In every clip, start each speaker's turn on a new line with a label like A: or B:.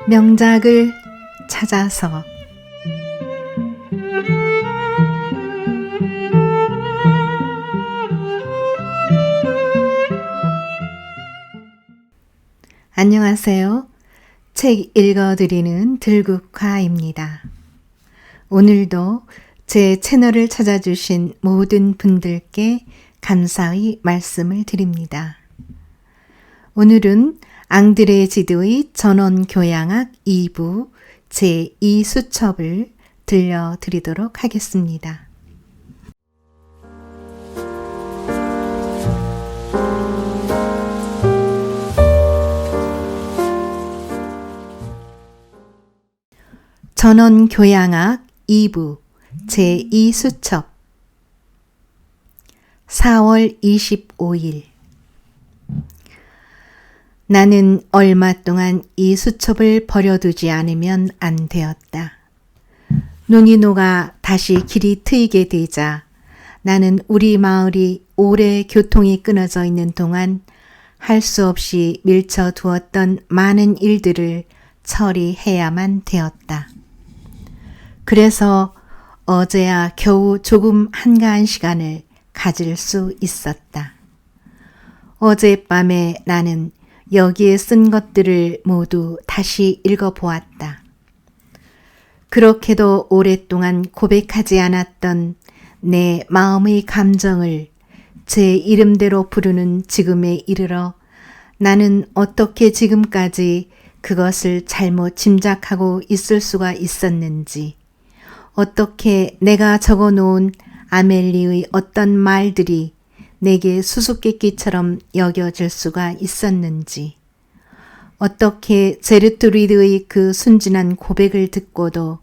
A: 명작을 찾아서 안녕하세요. 책 읽어드리는 들국화입니다. 오늘도 제 채널을 찾아주신 모든 분들께 감사의 말씀을 드립니다. 오늘은 앙드레 지드의 전원교양학 2부 제2수첩을 들려드리도록 하겠습니다. 전원교양학 2부 제2수첩 4월 25일 나는 얼마 동안 이 수첩을 버려두지 않으면 안 되었다. 눈이 녹아 다시 길이 트이게 되자 나는 우리 마을이 오래 교통이 끊어져 있는 동안 할 수 없이 밀쳐두었던 많은 일들을 처리해야만 되었다. 그래서 어제야 겨우 조금 한가한 시간을 가질 수 있었다. 어젯밤에 나는 여기에 쓴 것들을 모두 다시 읽어보았다. 그렇게도 오랫동안 고백하지 않았던 내 마음의 감정을 제 이름대로 부르는 지금에 이르러 나는 어떻게 지금까지 그것을 잘못 짐작하고 있을 수가 있었는지, 어떻게 내가 적어놓은 아멜리의 어떤 말들이 내게 수수께끼처럼 여겨질 수가 있었는지, 어떻게 제르트루드의 그 순진한 고백을 듣고도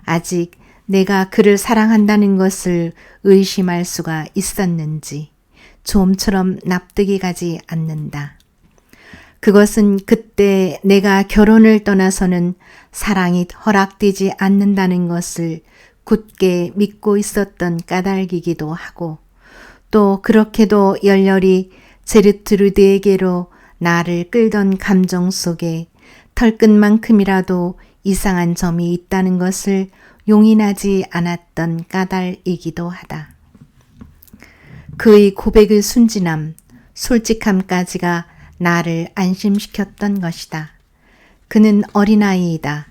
A: 아직 내가 그를 사랑한다는 것을 의심할 수가 있었는지 좀처럼 납득이 가지 않는다. 그것은 그때 내가 결혼을 떠나서는 사랑이 허락되지 않는다는 것을 굳게 믿고 있었던 까닭이기도 하고, 또 그렇게도 열렬히 제르트루드에게로 나를 끌던 감정 속에 털끝만큼이라도 이상한 점이 있다는 것을 용인하지 않았던 까닭이기도 하다. 그의 고백의 순진함, 솔직함까지가 나를 안심시켰던 것이다. 그는 어린아이이다.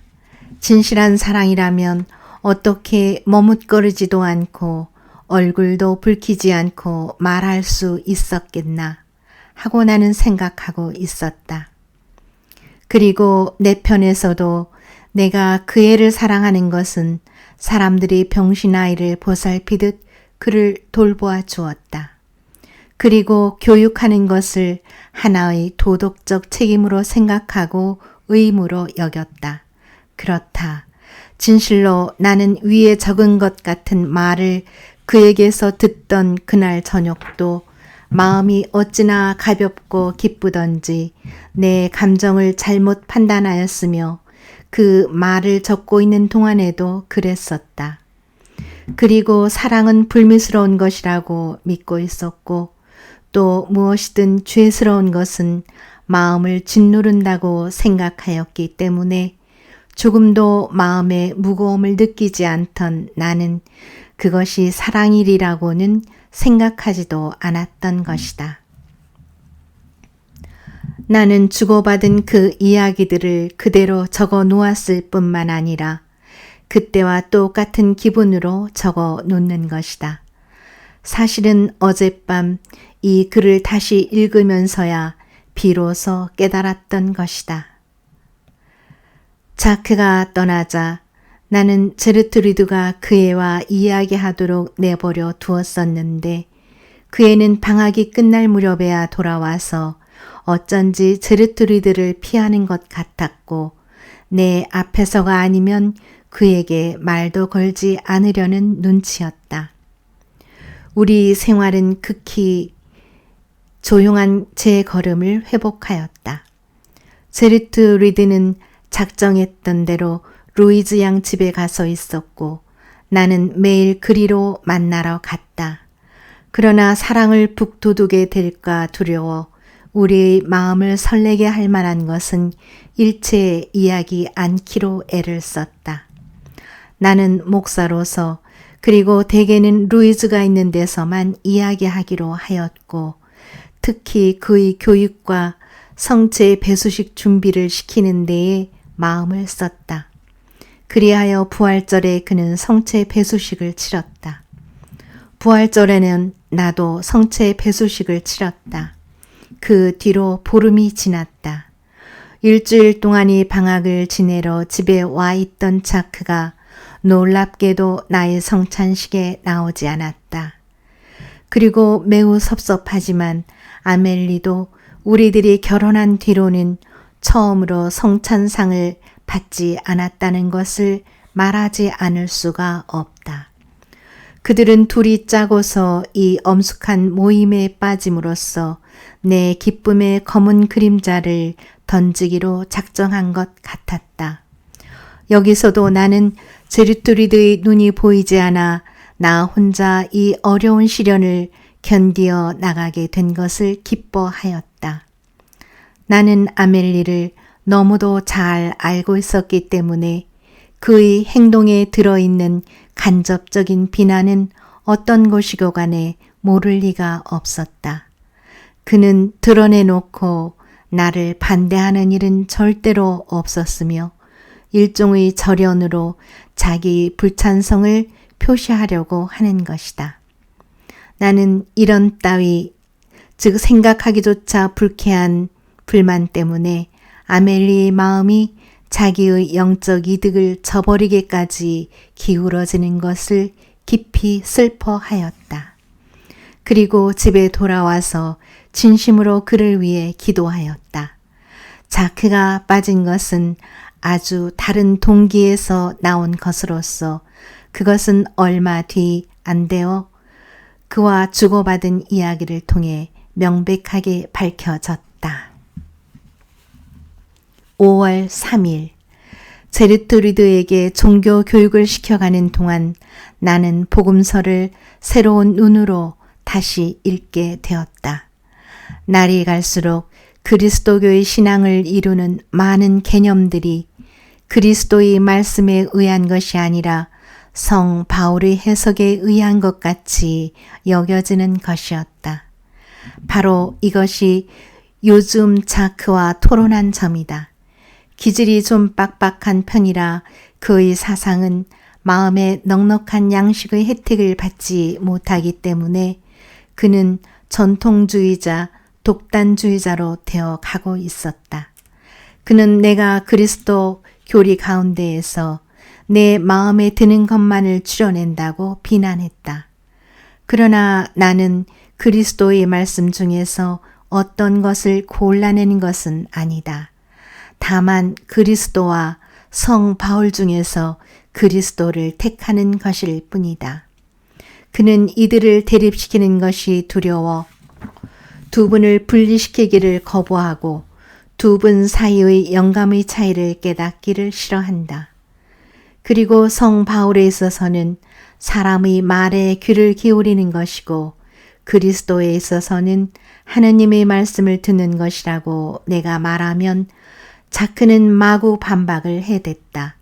A: 진실한 사랑이라면 어떻게 머뭇거리지도 않고 얼굴도 붉히지 않고 말할 수 있었겠나 하고 나는 생각하고 있었다. 그리고 내 편에서도 내가 그 애를 사랑하는 것은 사람들이 병신아이를 보살피듯 그를 돌보아 주었다. 그리고 교육하는 것을 하나의 도덕적 책임으로 생각하고 의무로 여겼다. 그렇다. 진실로 나는 위에 적은 것 같은 말을 그에게서 듣던 그날 저녁도 마음이 어찌나 가볍고 기쁘던지 내 감정을 잘못 판단하였으며 그 말을 적고 있는 동안에도 그랬었다. 그리고 사랑은 불미스러운 것이라고 믿고 있었고, 또 무엇이든 죄스러운 것은 마음을 짓누른다고 생각하였기 때문에 조금도 마음에 무거움을 느끼지 않던 나는 그것이 사랑이라고는 생각하지도 않았던 것이다. 나는 주고받은 그 이야기들을 그대로 적어 놓았을 뿐만 아니라 그때와 똑같은 기분으로 적어 놓는 것이다. 사실은 어젯밤 이 글을 다시 읽으면서야 비로소 깨달았던 것이다. 자크가 떠나자 나는 제르트루드가 그 애와 이야기하도록 내버려 두었었는데 그 애는 방학이 끝날 무렵에야 돌아와서 어쩐지 제르트루드를 피하는 것 같았고, 내 앞에서가 아니면 그에게 말도 걸지 않으려는 눈치였다. 우리 생활은 극히 조용한 제 걸음을 회복하였다. 제르트루드는 작정했던 대로 루이즈 양 집에 가서 있었고 나는 매일 그리로 만나러 갔다. 그러나 사랑을 북돋우게 될까 두려워 우리의 마음을 설레게 할 만한 것은 일체 이야기 않기로 애를 썼다. 나는 목사로서 그리고 대개는 루이즈가 있는 데서만 이야기하기로 하였고 특히 그의 교육과 성체 배수식 준비를 시키는 데에 마음을 썼다. 그리하여 부활절에 그는 성체 배수식을 치렀다. 부활절에는 나도 성체 배수식을 치렀다. 그 뒤로 보름이 지났다. 일주일 동안의 방학을 지내러 집에 와 있던 자크가 놀랍게도 나의 성찬식에 나오지 않았다. 그리고 매우 섭섭하지만 아멜리도 우리들이 결혼한 뒤로는 처음으로 성찬상을 받지 않았다는 것을 말하지 않을 수가 없다. 그들은 둘이 짜고서 이 엄숙한 모임에 빠짐으로써 내 기쁨의 검은 그림자를 던지기로 작정한 것 같았다. 여기서도 나는 제르트리드의 눈이 보이지 않아 나 혼자 이 어려운 시련을 견디어 나가게 된 것을 기뻐하였다. 나는 아멜리를 너무도 잘 알고 있었기 때문에 그의 행동에 들어있는 간접적인 비난은 어떤 것이고 간에 모를 리가 없었다. 그는 드러내놓고 나를 반대하는 일은 절대로 없었으며 일종의 절연으로 자기 불찬성을 표시하려고 하는 것이다. 나는 이런 따위, 즉 생각하기조차 불쾌한 불만 때문에 아멜리의 마음이 자기의 영적 이득을 저버리게까지 기울어지는 것을 깊이 슬퍼하였다. 그리고 집에 돌아와서 진심으로 그를 위해 기도하였다. 자크가 빠진 것은 아주 다른 동기에서 나온 것으로서 그것은 얼마 뒤 안 되어 그와 주고받은 이야기를 통해 명백하게 밝혀졌다. 5월 3일 제르트리드에게 종교 교육을 시켜가는 동안 나는 복음서를 새로운 눈으로 다시 읽게 되었다. 날이 갈수록 그리스도교의 신앙을 이루는 많은 개념들이 그리스도의 말씀에 의한 것이 아니라 성 바울의 해석에 의한 것 같이 여겨지는 것이었다. 바로 이것이 요즘 자크와 토론한 점이다. 기질이 좀 빡빡한 편이라 그의 사상은 마음의 넉넉한 양식의 혜택을 받지 못하기 때문에 그는 전통주의자, 독단주의자로 되어 가고 있었다. 그는 내가 그리스도 교리 가운데에서 내 마음에 드는 것만을 추려낸다고 비난했다. 그러나 나는 그리스도의 말씀 중에서 어떤 것을 골라내는 것은 아니다. 다만 그리스도와 성 바울 중에서 그리스도를 택하는 것일 뿐이다. 그는 이들을 대립시키는 것이 두려워 두 분을 분리시키기를 거부하고 두 분 사이의 영감의 차이를 깨닫기를 싫어한다. 그리고 성 바울에 있어서는 사람의 말에 귀를 기울이는 것이고 그리스도에 있어서는 하느님의 말씀을 듣는 것이라고 내가 말하면 자크는 마구 반박을 해댔다.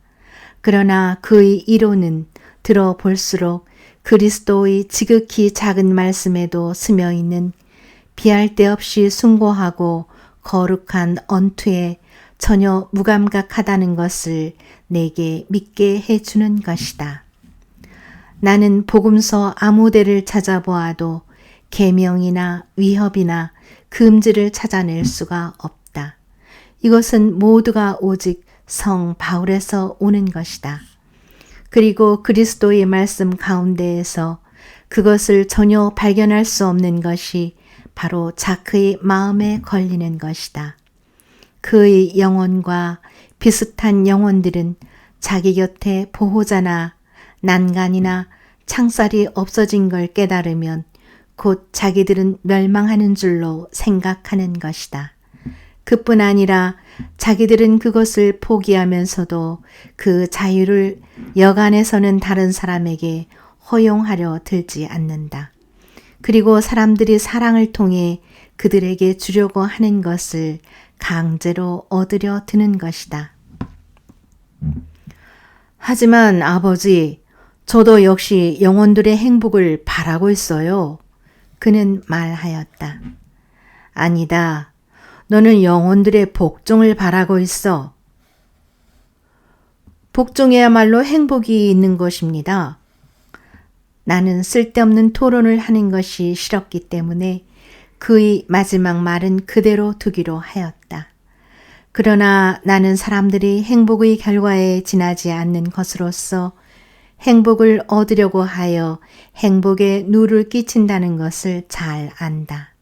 A: 그러나 그의 이론은 들어볼수록 그리스도의 지극히 작은 말씀에도 스며있는 비할 데 없이 숭고하고 거룩한 언투에 전혀 무감각하다는 것을 내게 믿게 해주는 것이다. 나는 복음서 아무 데를 찾아보아도 계명이나 위협이나 금지를 찾아낼 수가 없다. 이것은 모두가 오직 성 바울에서 오는 것이다. 그리고 그리스도의 말씀 가운데에서 그것을 전혀 발견할 수 없는 것이 바로 자크의 마음에 걸리는 것이다. 그의 영혼과 비슷한 영혼들은 자기 곁에 보호자나 난간이나 창살이 없어진 걸 깨달으면 곧 자기들은 멸망하는 줄로 생각하는 것이다. 그뿐 아니라 자기들은 그것을 포기하면서도 그 자유를 여간에서는 다른 사람에게 허용하려 들지 않는다. 그리고 사람들이 사랑을 통해 그들에게 주려고 하는 것을 강제로 얻으려 드는 것이다. 하지만 아버지, 저도 역시 영혼들의 행복을 바라고 있어요. 그는 말하였다. 아니다. 너는 영혼들의 복종을 바라고 있어. 복종에야말로 행복이 있는 것입니다. 나는 쓸데없는 토론을 하는 것이 싫었기 때문에 그의 마지막 말은 그대로 두기로 하였다. 그러나 나는 사람들이 행복의 결과에 지나지 않는 것으로서 행복을 얻으려고 하여 행복에 누를 끼친다는 것을 잘 안다.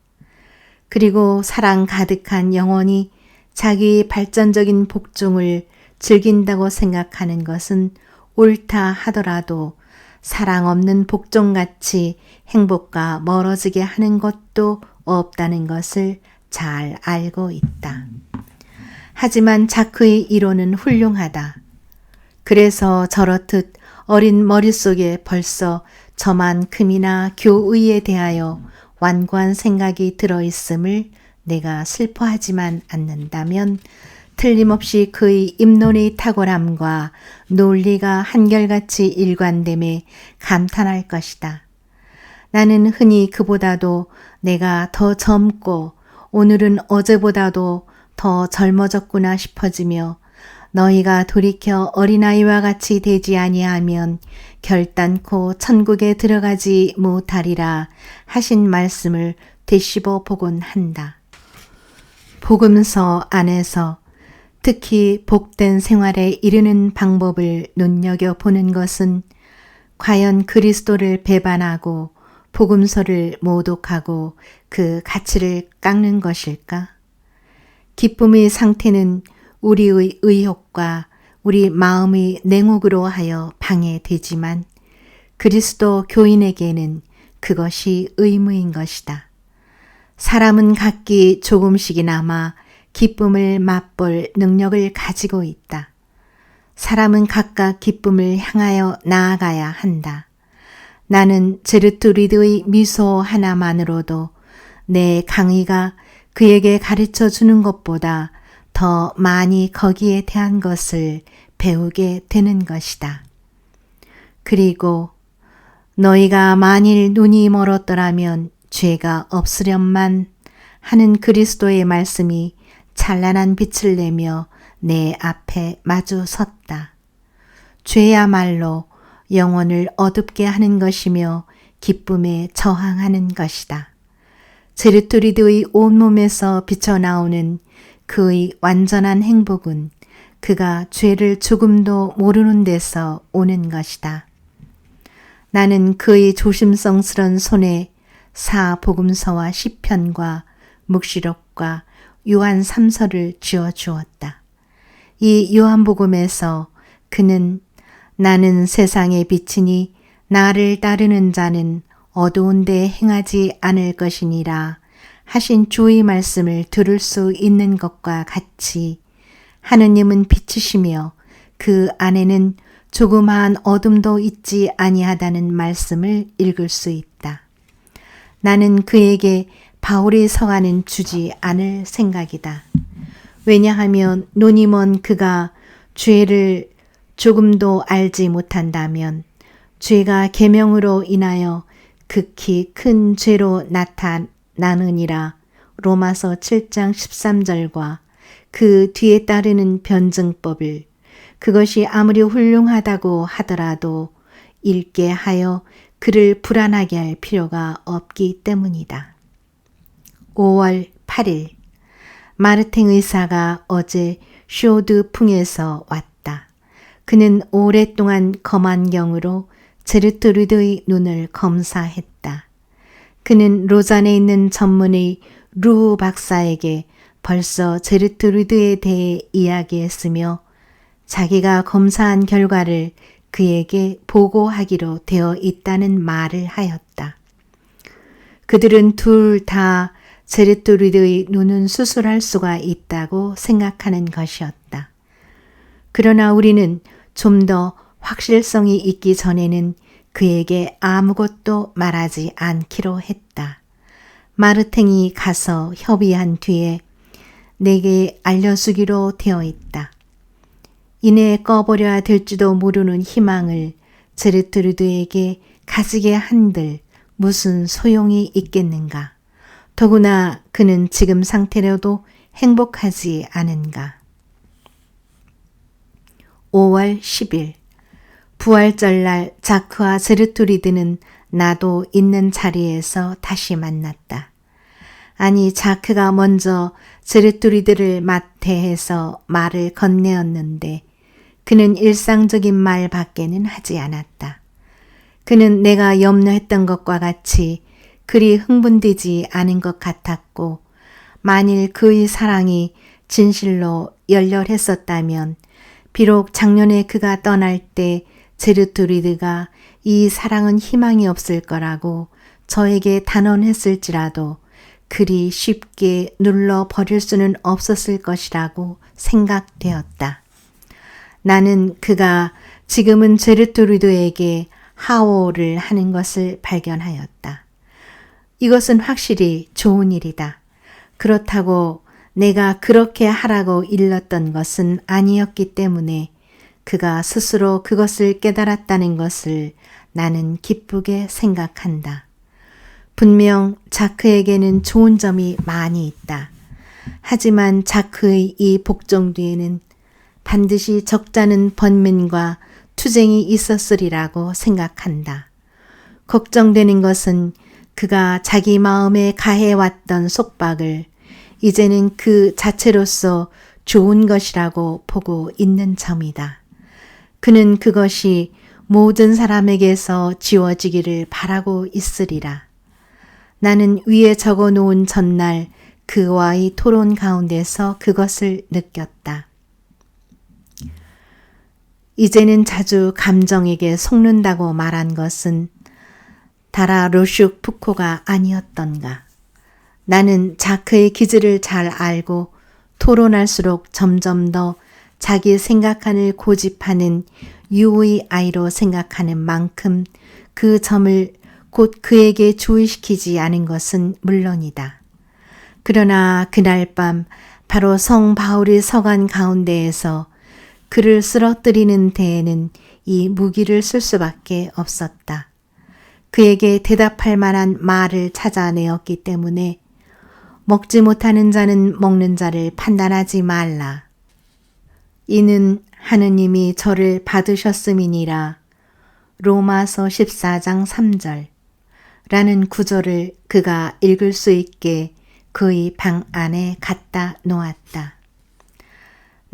A: 그리고 사랑 가득한 영혼이 자기의 발전적인 복종을 즐긴다고 생각하는 것은 옳다 하더라도 사랑 없는 복종같이 행복과 멀어지게 하는 것도 없다는 것을 잘 알고 있다. 하지만 자크의 이론은 훌륭하다. 그래서 저렇듯 어린 머릿속에 벌써 저만큼이나 교의에 대하여 완고한 생각이 들어있음을 내가 슬퍼하지만 않는다면 틀림없이 그의 입론의 탁월함과 논리가 한결같이 일관됨에 감탄할 것이다. 나는 흔히 그보다도 내가 더 젊고 오늘은 어제보다도 더 젊어졌구나 싶어지며 너희가 돌이켜 어린아이와 같이 되지 아니하면 결단코 천국에 들어가지 못하리라 하신 말씀을 되씹어 보곤 한다. 복음서 안에서 특히 복된 생활에 이르는 방법을 눈여겨보는 것은 과연 그리스도를 배반하고 복음서를 모독하고 그 가치를 깎는 것일까? 기쁨의 상태는 우리의 의욕과 우리 마음의 냉혹으로 하여 방해되지만 그리스도 교인에게는 그것이 의무인 것이다. 사람은 각기 조금씩이나마 기쁨을 맛볼 능력을 가지고 있다. 사람은 각각 기쁨을 향하여 나아가야 한다. 나는 제르투리드의 미소 하나만으로도 내 강의가 그에게 가르쳐 주는 것보다 더 많이 거기에 대한 것을 배우게 되는 것이다. 그리고 너희가 만일 눈이 멀었더라면 죄가 없으련만 하는 그리스도의 말씀이 찬란한 빛을 내며 내 앞에 마주 섰다. 죄야말로 영혼을 어둡게 하는 것이며 기쁨에 저항하는 것이다. 제르투리드의 온몸에서 비쳐나오는 그의 완전한 행복은 그가 죄를 조금도 모르는 데서 오는 것이다. 나는 그의 조심성스런 손에 사복음서와 시편과 묵시록과 요한 3서를 쥐어주었다. 이 요한복음에서 그는 나는 세상의 빛이니 나를 따르는 자는 어두운 데 행하지 않을 것이니라 하신 주의 말씀을 들을 수 있는 것과 같이 하느님은 빛이시며 그 안에는 조그마한 어둠도 있지 아니하다는 말씀을 읽을 수 있다. 나는 그에게 바울의 서가는 주지 않을 생각이다. 왜냐하면 눈이 먼 그가 죄를 조금도 알지 못한다면 죄가 계명으로 인하여 극히 큰 죄로 나타나느니라 로마서 7장 13절과 그 뒤에 따르는 변증법을 그것이 아무리 훌륭하다고 하더라도 읽게 하여 그를 불안하게 할 필요가 없기 때문이다. 5월 8일 마르탱 의사가 어제 쇼드풍에서 왔다. 그는 오랫동안 검안경으로 제르트루드의 눈을 검사했다. 그는 로잔에 있는 전문의 루 박사에게 벌써 제르트루드에 대해 이야기했으며 자기가 검사한 결과를 그에게 보고하기로 되어 있다는 말을 하였다. 그들은 둘 다 제르트루드의 눈은 수술할 수가 있다고 생각하는 것이었다. 그러나 우리는 좀 더 확실성이 있기 전에는 그에게 아무것도 말하지 않기로 했다. 마르탱이 가서 협의한 뒤에 내게 알려주기로 되어 있다. 이내 꺼버려야 될지도 모르는 희망을 제르트루드에게 가지게 한들 무슨 소용이 있겠는가. 더구나 그는 지금 상태로도 행복하지 않은가. 5월 10일 부활절날 자크와 제르투리드는 나도 있는 자리에서 다시 만났다. 아니 자크가 먼저 제르투리드를 맞대해서 말을 건네었는데 그는 일상적인 말 밖에는 하지 않았다. 그는 내가 염려했던 것과 같이 그리 흥분되지 않은 것 같았고 만일 그의 사랑이 진실로 열렬했었다면 비록 작년에 그가 떠날 때 제르투리드가 이 사랑은 희망이 없을 거라고 저에게 단언했을지라도 그리 쉽게 눌러버릴 수는 없었을 것이라고 생각되었다. 나는 그가 지금은 제르투리드에게 하오를 하는 것을 발견하였다. 이것은 확실히 좋은 일이다. 그렇다고 내가 그렇게 하라고 일렀던 것은 아니었기 때문에 그가 스스로 그것을 깨달았다는 것을 나는 기쁘게 생각한다. 분명 자크에게는 좋은 점이 많이 있다. 하지만 자크의 이 복종 뒤에는 반드시 적잖은 번민과 투쟁이 있었으리라고 생각한다. 걱정되는 것은 그가 자기 마음에 가해왔던 속박을 이제는 그 자체로서 좋은 것이라고 보고 있는 점이다. 그는 그것이 모든 사람에게서 지워지기를 바라고 있으리라. 나는 위에 적어놓은 전날 그와의 토론 가운데서 그것을 느꼈다. 이제는 자주 감정에게 속는다고 말한 것은 다라 로슈 푸코가 아니었던가. 나는 자크의 기질을 잘 알고 토론할수록 점점 더 자기 생각만을 고집하는 유의 아이로 생각하는 만큼 그 점을 곧 그에게 주의시키지 않은 것은 물론이다. 그러나 그날 밤 바로 성 바울의 서간 가운데에서 그를 쓰러뜨리는 데에는 이 무기를 쓸 수밖에 없었다. 그에게 대답할 만한 말을 찾아내었기 때문에 먹지 못하는 자는 먹는 자를 판단하지 말라. 이는 하느님이 저를 받으셨음이니라. 로마서 14장 3절 라는 구절을 그가 읽을 수 있게 그의 방 안에 갖다 놓았다.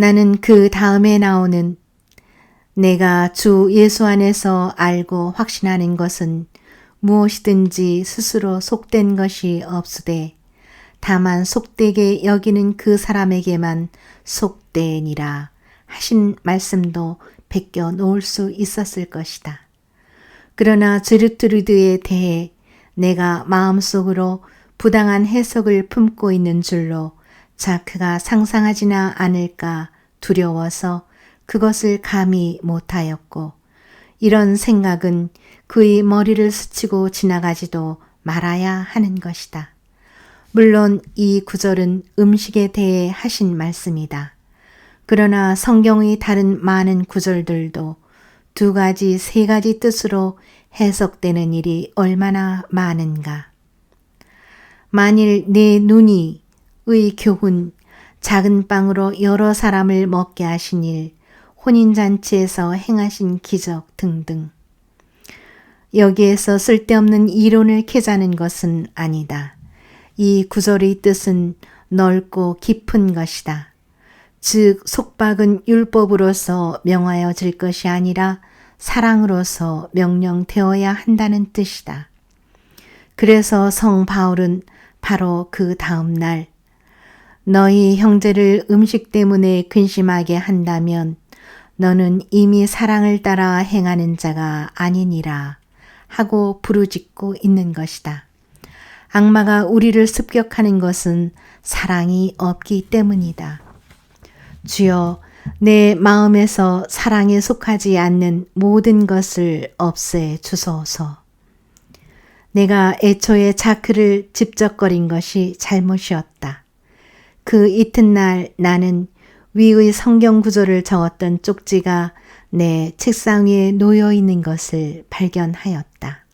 A: 나는 그 다음에 나오는 내가 주 예수 안에서 알고 확신하는 것은 무엇이든지 스스로 속된 것이 없으되 다만 속되게 여기는 그 사람에게만 속되니라 하신 말씀도 베껴 놓을 수 있었을 것이다. 그러나 제르트루드에 대해 내가 마음속으로 부당한 해석을 품고 있는 줄로 자크가 상상하지나 않을까 두려워서 그것을 감히 못하였고 이런 생각은 그의 머리를 스치고 지나가지도 말아야 하는 것이다. 물론 이 구절은 음식에 대해 하신 말씀이다. 그러나 성경의 다른 많은 구절들도 두 가지, 세 가지 뜻으로 해석되는 일이 얼마나 많은가. 만일 내 눈이 의 교훈, 작은 빵으로 여러 사람을 먹게 하신 일, 혼인잔치에서 행하신 기적 등등. 여기에서 쓸데없는 이론을 캐자는 것은 아니다. 이 구절의 뜻은 넓고 깊은 것이다. 즉 속박은 율법으로서 명하여질 것이 아니라 사랑으로서 명령되어야 한다는 뜻이다. 그래서 성 바울은 바로 그 다음 날 너희 형제를 음식 때문에 근심하게 한다면 너는 이미 사랑을 따라 행하는 자가 아니니라 하고 부르짖고 있는 것이다. 악마가 우리를 습격하는 것은 사랑이 없기 때문이다. 주여, 내 마음에서 사랑에 속하지 않는 모든 것을 없애 주소서. 내가 애초에 자크를 집적거린 것이 잘못이었다. 그 이튿날 나는 위의 성경 구절을 적었던 쪽지가 내 책상 위에 놓여 있는 것을 발견하였다.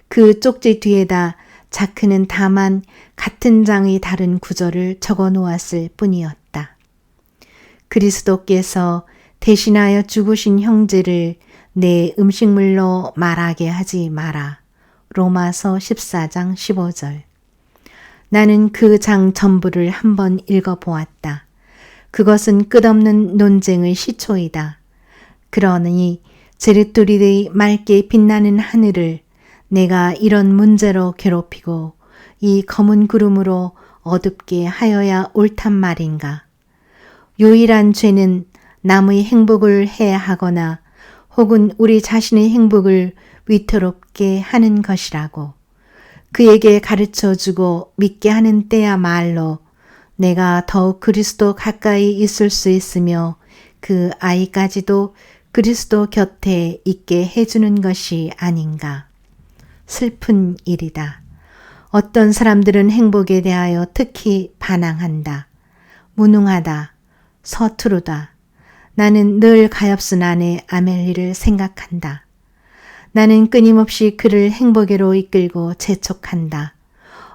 A: 그 쪽지 뒤에다 자크는 다만 같은 장의 다른 구절을 적어 놓았을 뿐이었다. 그리스도께서 대신하여 죽으신 형제를 내 음식물로 말하게 하지 마라. 로마서 14장 15절. 나는 그 장 전부를 한번 읽어보았다. 그것은 끝없는 논쟁의 시초이다. 그러니 제르토리드의 맑게 빛나는 하늘을 내가 이런 문제로 괴롭히고 이 검은 구름으로 어둡게 하여야 옳단 말인가. 유일한 죄는 남의 행복을 해하거나 혹은 우리 자신의 행복을 위태롭게 하는 것이라고. 그에게 가르쳐주고 믿게 하는 때야말로 내가 더욱 그리스도 가까이 있을 수 있으며 그 아이까지도 그리스도 곁에 있게 해주는 것이 아닌가. 슬픈 일이다. 어떤 사람들은 행복에 대하여 특히 반항한다. 무능하다. 서투르다. 나는 늘 가엾은 아내 아멜리를 생각한다. 나는 끊임없이 그를 행복으로 이끌고 재촉한다.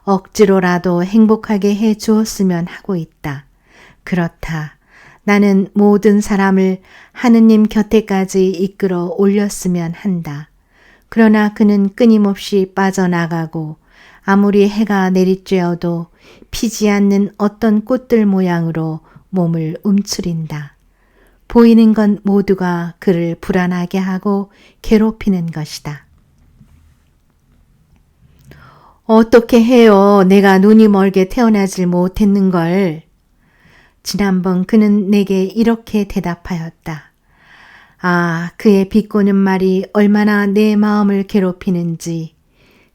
A: 억지로라도 행복하게 해 주었으면 하고 있다. 그렇다. 나는 모든 사람을 하느님 곁에까지 이끌어 올렸으면 한다. 그러나 그는 끊임없이 빠져나가고 아무리 해가 내리쬐어도 피지 않는 어떤 꽃들 모양으로 몸을 움츠린다. 보이는 건 모두가 그를 불안하게 하고 괴롭히는 것이다. 어떻게 해요? 내가 눈이 멀게 태어나질 못했는걸. 지난번 그는 내게 이렇게 대답하였다. 아, 그의 비꼬는 말이 얼마나 내 마음을 괴롭히는지.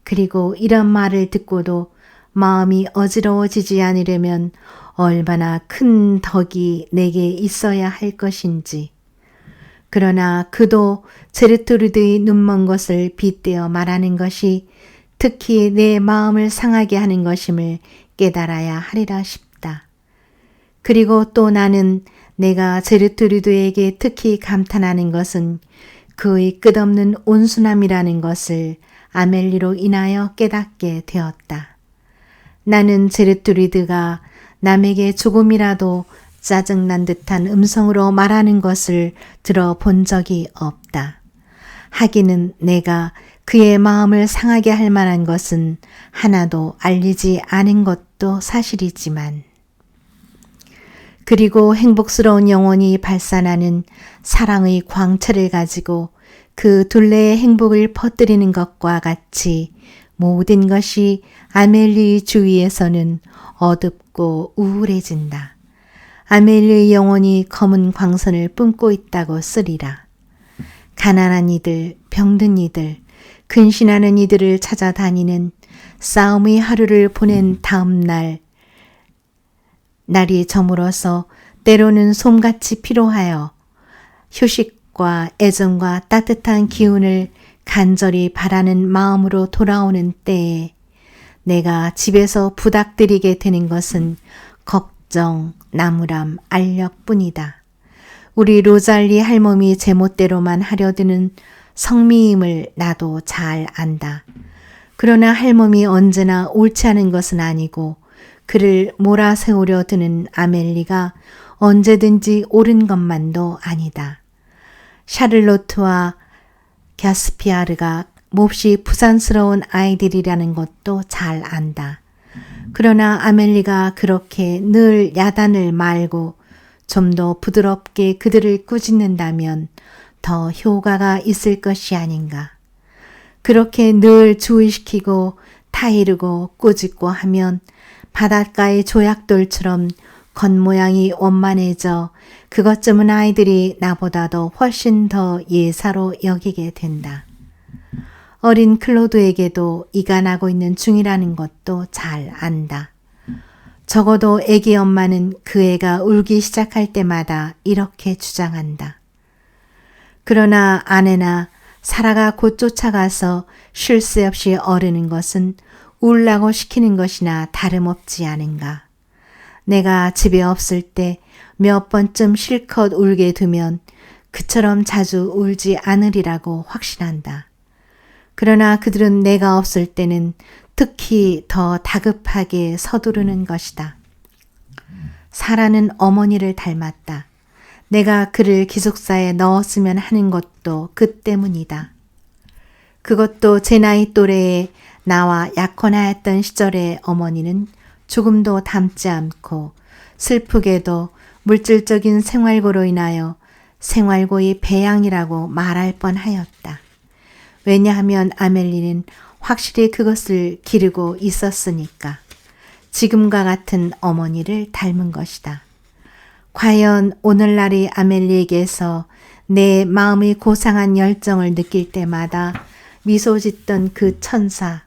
A: 그리고 이런 말을 듣고도 마음이 어지러워지지 않으려면 얼마나 큰 덕이 내게 있어야 할 것인지. 그러나 그도 제르트루드의 눈먼 것을 빗대어 말하는 것이 특히 내 마음을 상하게 하는 것임을 깨달아야 하리라 싶다. 그리고 또 나는 내가 제르트루드에게 특히 감탄하는 것은 그의 끝없는 온순함이라는 것을 아멜리로 인하여 깨닫게 되었다. 나는 제르트루드가 남에게 조금이라도 짜증난 듯한 음성으로 말하는 것을 들어본 적이 없다. 하기는 내가 그의 마음을 상하게 할 만한 것은 하나도 알리지 않은 것도 사실이지만. 그리고 행복스러운 영혼이 발산하는 사랑의 광채를 가지고 그 둘레의 행복을 퍼뜨리는 것과 같이 모든 것이 아멜리의 주위에서는 어둡고 우울해진다. 아멜리의 영혼이 검은 광선을 뿜고 있다고 쓰리라. 가난한 이들, 병든 이들, 근신하는 이들을 찾아다니는 싸움의 하루를 보낸 다음 날이 저물어서 때로는 솜같이 피로하여 휴식과 애정과 따뜻한 기운을 간절히 바라는 마음으로 돌아오는 때에 내가 집에서 부닥들이게 되는 것은 걱정, 나무람, 알력뿐이다. 우리 로잘리 할멈이 제멋대로만 하려드는 성미임을 나도 잘 안다. 그러나 할멈이 언제나 옳지 않은 것은 아니고 그를 몰아세우려 드는 아멜리가 언제든지 옳은 것만도 아니다. 샤를로트와 갸스피아르가 몹시 부산스러운 아이들이라는 것도 잘 안다. 그러나 아멜리가 그렇게 늘 야단을 말고 좀 더 부드럽게 그들을 꾸짖는다면 더 효과가 있을 것이 아닌가. 그렇게 늘 주의시키고 타이르고 꾸짖고 하면 바닷가의 조약돌처럼 겉모양이 원만해져 그것 쯤은 아이들이 나보다도 훨씬 더 예사로 여기게 된다. 어린 클로드에게도 이가 나고 있는 중이라는 것도 잘 안다. 적어도 애기 엄마는 그 애가 울기 시작할 때마다 이렇게 주장한다. 그러나 아내나 사라가 곧 쫓아가서 쉴 새 없이 어르는 것은 울라고 시키는 것이나 다름없지 않은가. 내가 집에 없을 때 몇 번쯤 실컷 울게 두면 그처럼 자주 울지 않으리라고 확신한다. 그러나 그들은 내가 없을 때는 특히 더 다급하게 서두르는 것이다. 사라는 어머니를 닮았다. 내가 그를 기숙사에 넣었으면 하는 것도 그 때문이다. 그것도 제 나이 또래에 나와 약혼하였던 시절의 어머니는 조금도 닮지 않고 슬프게도 물질적인 생활고로 인하여 생활고의 배양이라고 말할 뻔하였다. 왜냐하면 아멜리는 확실히 그것을 기르고 있었으니까. 지금과 같은 어머니를 닮은 것이다. 과연 오늘날의 아멜리에게서 내 마음의 고상한 열정을 느낄 때마다 미소 짓던 그 천사,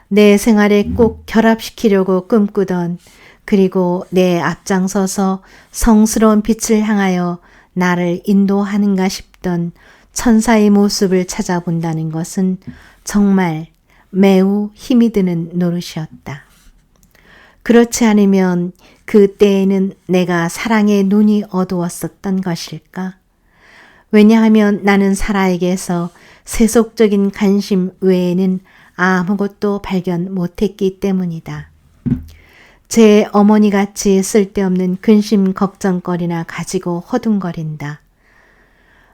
A: 내 생활에 꼭 결합시키려고 꿈꾸던, 그리고 내 앞장서서 성스러운 빛을 향하여 나를 인도하는가 싶던 천사의 모습을 찾아본다는 것은 정말 매우 힘이 드는 노릇이었다. 그렇지 않으면 그 때에는 내가 사랑의 눈이 어두웠었던 것일까? 왜냐하면 나는 사라에게서 세속적인 관심 외에는 아무것도 발견 못했기 때문이다. 제 어머니같이 쓸데없는 근심 걱정거리나 가지고 허둥거린다.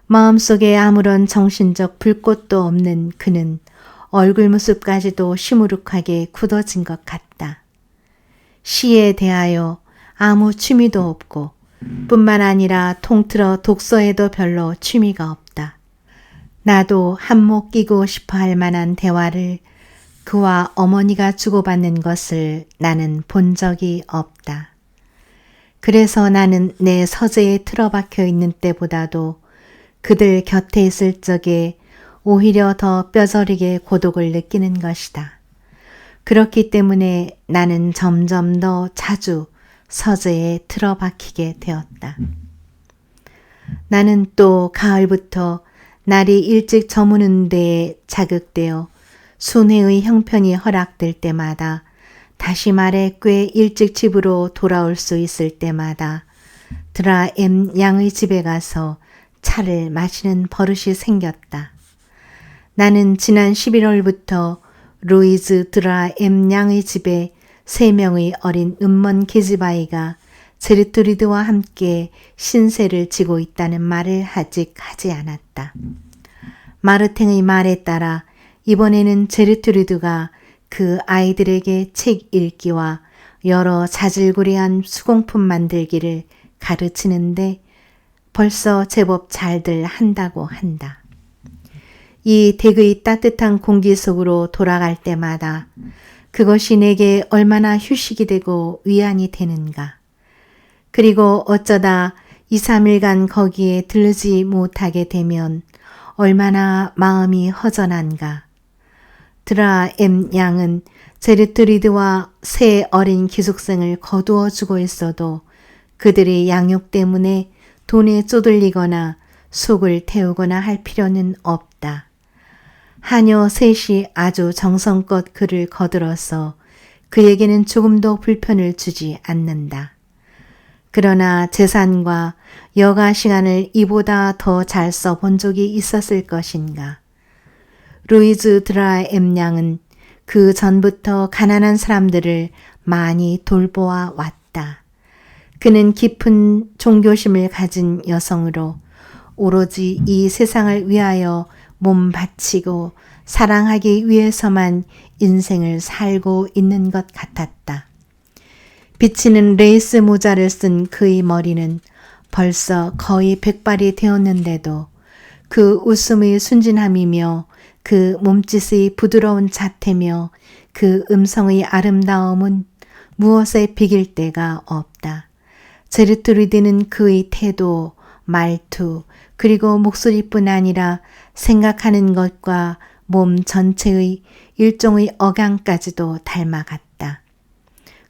A: 마음속에 아무런 정신적 불꽃도 없는 그는 얼굴 모습까지도 시무룩하게 굳어진 것 같다. 시에 대하여 아무 취미도 없고 뿐만 아니라 통틀어 독서에도 별로 취미가 없다. 나도 한몫 끼고 싶어 할 만한 대화를 그와 어머니가 주고받는 것을 나는 본 적이 없다. 그래서 나는 내 서재에 틀어박혀 있는 때보다도 그들 곁에 있을 적에 오히려 더 뼈저리게 고독을 느끼는 것이다. 그렇기 때문에 나는 점점 더 자주 서재에 틀어박히게 되었다. 나는 또 가을부터 날이 일찍 저무는 데에 자극되어 순회의 형편이 허락될 때마다, 다시 말해 꽤 일찍 집으로 돌아올 수 있을 때마다 드라 M 양의 집에 가서 차를 마시는 버릇이 생겼다. 나는 지난 11월부터 루이즈 드라 M 양의 집에 3명의 어린 음먼 계집아이가 제르트리드와 함께 신세를 지고 있다는 말을 아직 하지 않았다. 마르탱의 말에 따라 이번에는 제르트리드가 그 아이들에게 책 읽기와 여러 자질구레한 수공품 만들기를 가르치는데 벌써 제법 잘들 한다고 한다. 이 댁의 따뜻한 공기 속으로 돌아갈 때마다 그것이 내게 얼마나 휴식이 되고 위안이 되는가. 그리고 어쩌다 2, 3일간 거기에 들르지 못하게 되면 얼마나 마음이 허전한가. 드라 M 양은 제르트리드와 새 어린 기숙생을 거두어 주고 있어도 그들의 양육 때문에 돈에 쪼들리거나 속을 태우거나 할 필요는 없다. 하녀 셋이 아주 정성껏 그를 거들어서 그에게는 조금도 불편을 주지 않는다. 그러나 재산과 여가 시간을 이보다 더 잘 써본 적이 있었을 것인가. 루이즈 드라 M 양은 그 전부터 가난한 사람들을 많이 돌보아 왔다. 그는 깊은 종교심을 가진 여성으로 오로지 이 세상을 위하여 몸 바치고 사랑하기 위해서만 인생을 살고 있는 것 같았다. 비치는 레이스 모자를 쓴 그의 머리는 벌써 거의 백발이 되었는데도 그 웃음의 순진함이며 그 몸짓의 부드러운 자태며 그 음성의 아름다움은 무엇에 비길 데가 없다. 제르트리드는 그의 태도, 말투, 그리고 목소리뿐 아니라 생각하는 것과 몸 전체의 일종의 억양까지도 닮아갔다.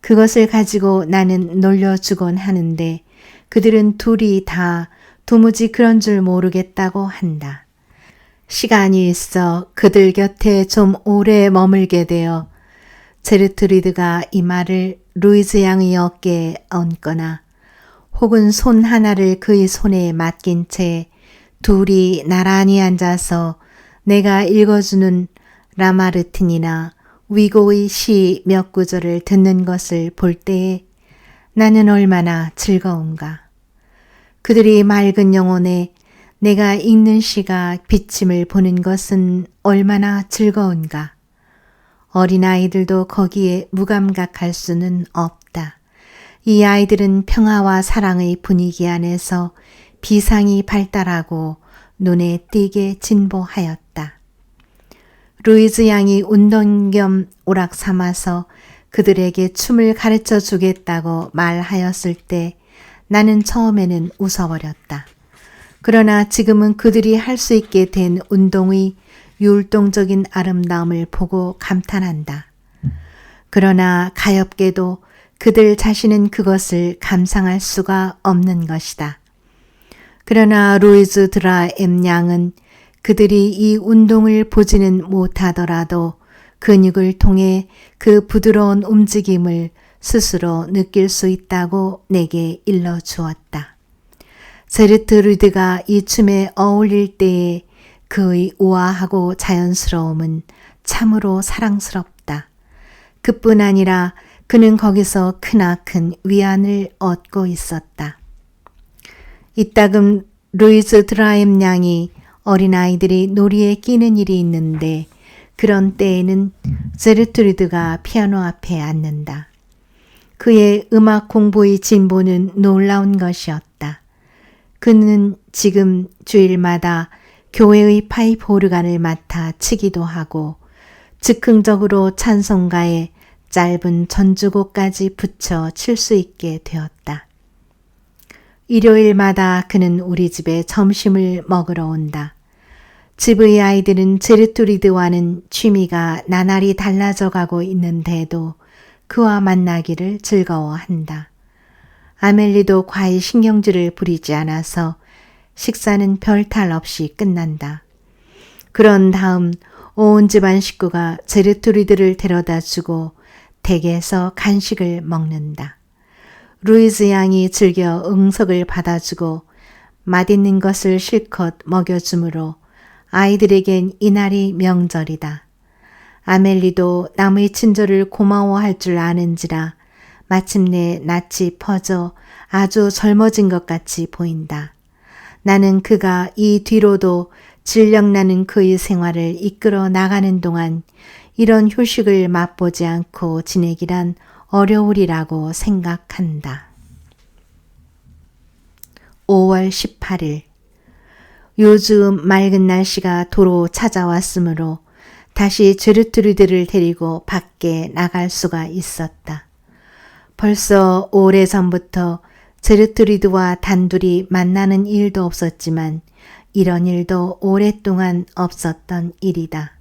A: 그것을 가지고 나는 놀려주곤 하는데 그들은 둘이 다 도무지 그런 줄 모르겠다고 한다. 시간이 있어 그들 곁에 좀 오래 머물게 되어 제르트리드가 이 말을 루이즈 양의 어깨에 얹거나 혹은 손 하나를 그의 손에 맡긴 채 둘이 나란히 앉아서 내가 읽어주는 라마르틴이나 위고의 시 몇 구절을 듣는 것을 볼 때에 나는 얼마나 즐거운가. 그들이 맑은 영혼에 내가 읽는 시가 비침을 보는 것은 얼마나 즐거운가. 어린아이들도 거기에 무감각할 수는 없다. 이 아이들은 평화와 사랑의 분위기 안에서 비상이 발달하고 눈에 띄게 진보하였다. 루이즈 양이 운동 겸 오락 삼아서 그들에게 춤을 가르쳐 주겠다고 말하였을 때 나는 처음에는 웃어버렸다. 그러나 지금은 그들이 할 수 있게 된 운동의 율동적인 아름다움을 보고 감탄한다. 그러나 가엾게도 그들 자신은 그것을 감상할 수가 없는 것이다. 그러나 루이즈 드라 M 양은 그들이 이 운동을 보지는 못하더라도 근육을 통해 그 부드러운 움직임을 스스로 느낄 수 있다고 내게 일러주었다. 제르트루드가 이 춤에 어울릴 때에 그의 우아하고 자연스러움은 참으로 사랑스럽다. 그뿐 아니라 그는 거기서 크나큰 위안을 얻고 있었다. 이따금 루이즈 드라임 양이 어린아이들이 놀이에 끼는 일이 있는데 그런 때에는 제르트루드가 피아노 앞에 앉는다. 그의 음악 공부의 진보는 놀라운 것이었다. 그는 지금 주일마다 교회의 파이프 오르간을 맡아 치기도 하고 즉흥적으로 찬송가에 짧은 전주곡까지 붙여 칠 수 있게 되었다. 일요일마다 그는 우리 집에 점심을 먹으러 온다. 집의 아이들은 제르트리드와는 취미가 나날이 달라져 가고 있는데도 그와 만나기를 즐거워한다. 아멜리도 과히 신경질을 부리지 않아서 식사는 별 탈 없이 끝난다. 그런 다음 온 집안 식구가 제르트리드를 데려다 주고 댁에서 간식을 먹는다. 루이즈 양이 즐겨 응석을 받아주고 맛있는 것을 실컷 먹여주므로 아이들에겐 이날이 명절이다. 아멜리도 남의 친절을 고마워할 줄 아는지라 마침내 낯이 퍼져 아주 젊어진 것 같이 보인다. 나는 그가 이 뒤로도 질력나는 그의 생활을 이끌어 나가는 동안 이런 휴식을 맛보지 않고 지내기란 어려우리라고 생각한다. 5월 18일 요즘 맑은 날씨가 도로 찾아왔으므로 다시 제르트루드를 데리고 밖에 나갈 수가 있었다. 벌써 오래전부터 제르트루드와 단둘이 만나는 일도 없었지만 이런 일도 오랫동안 없었던 일이다.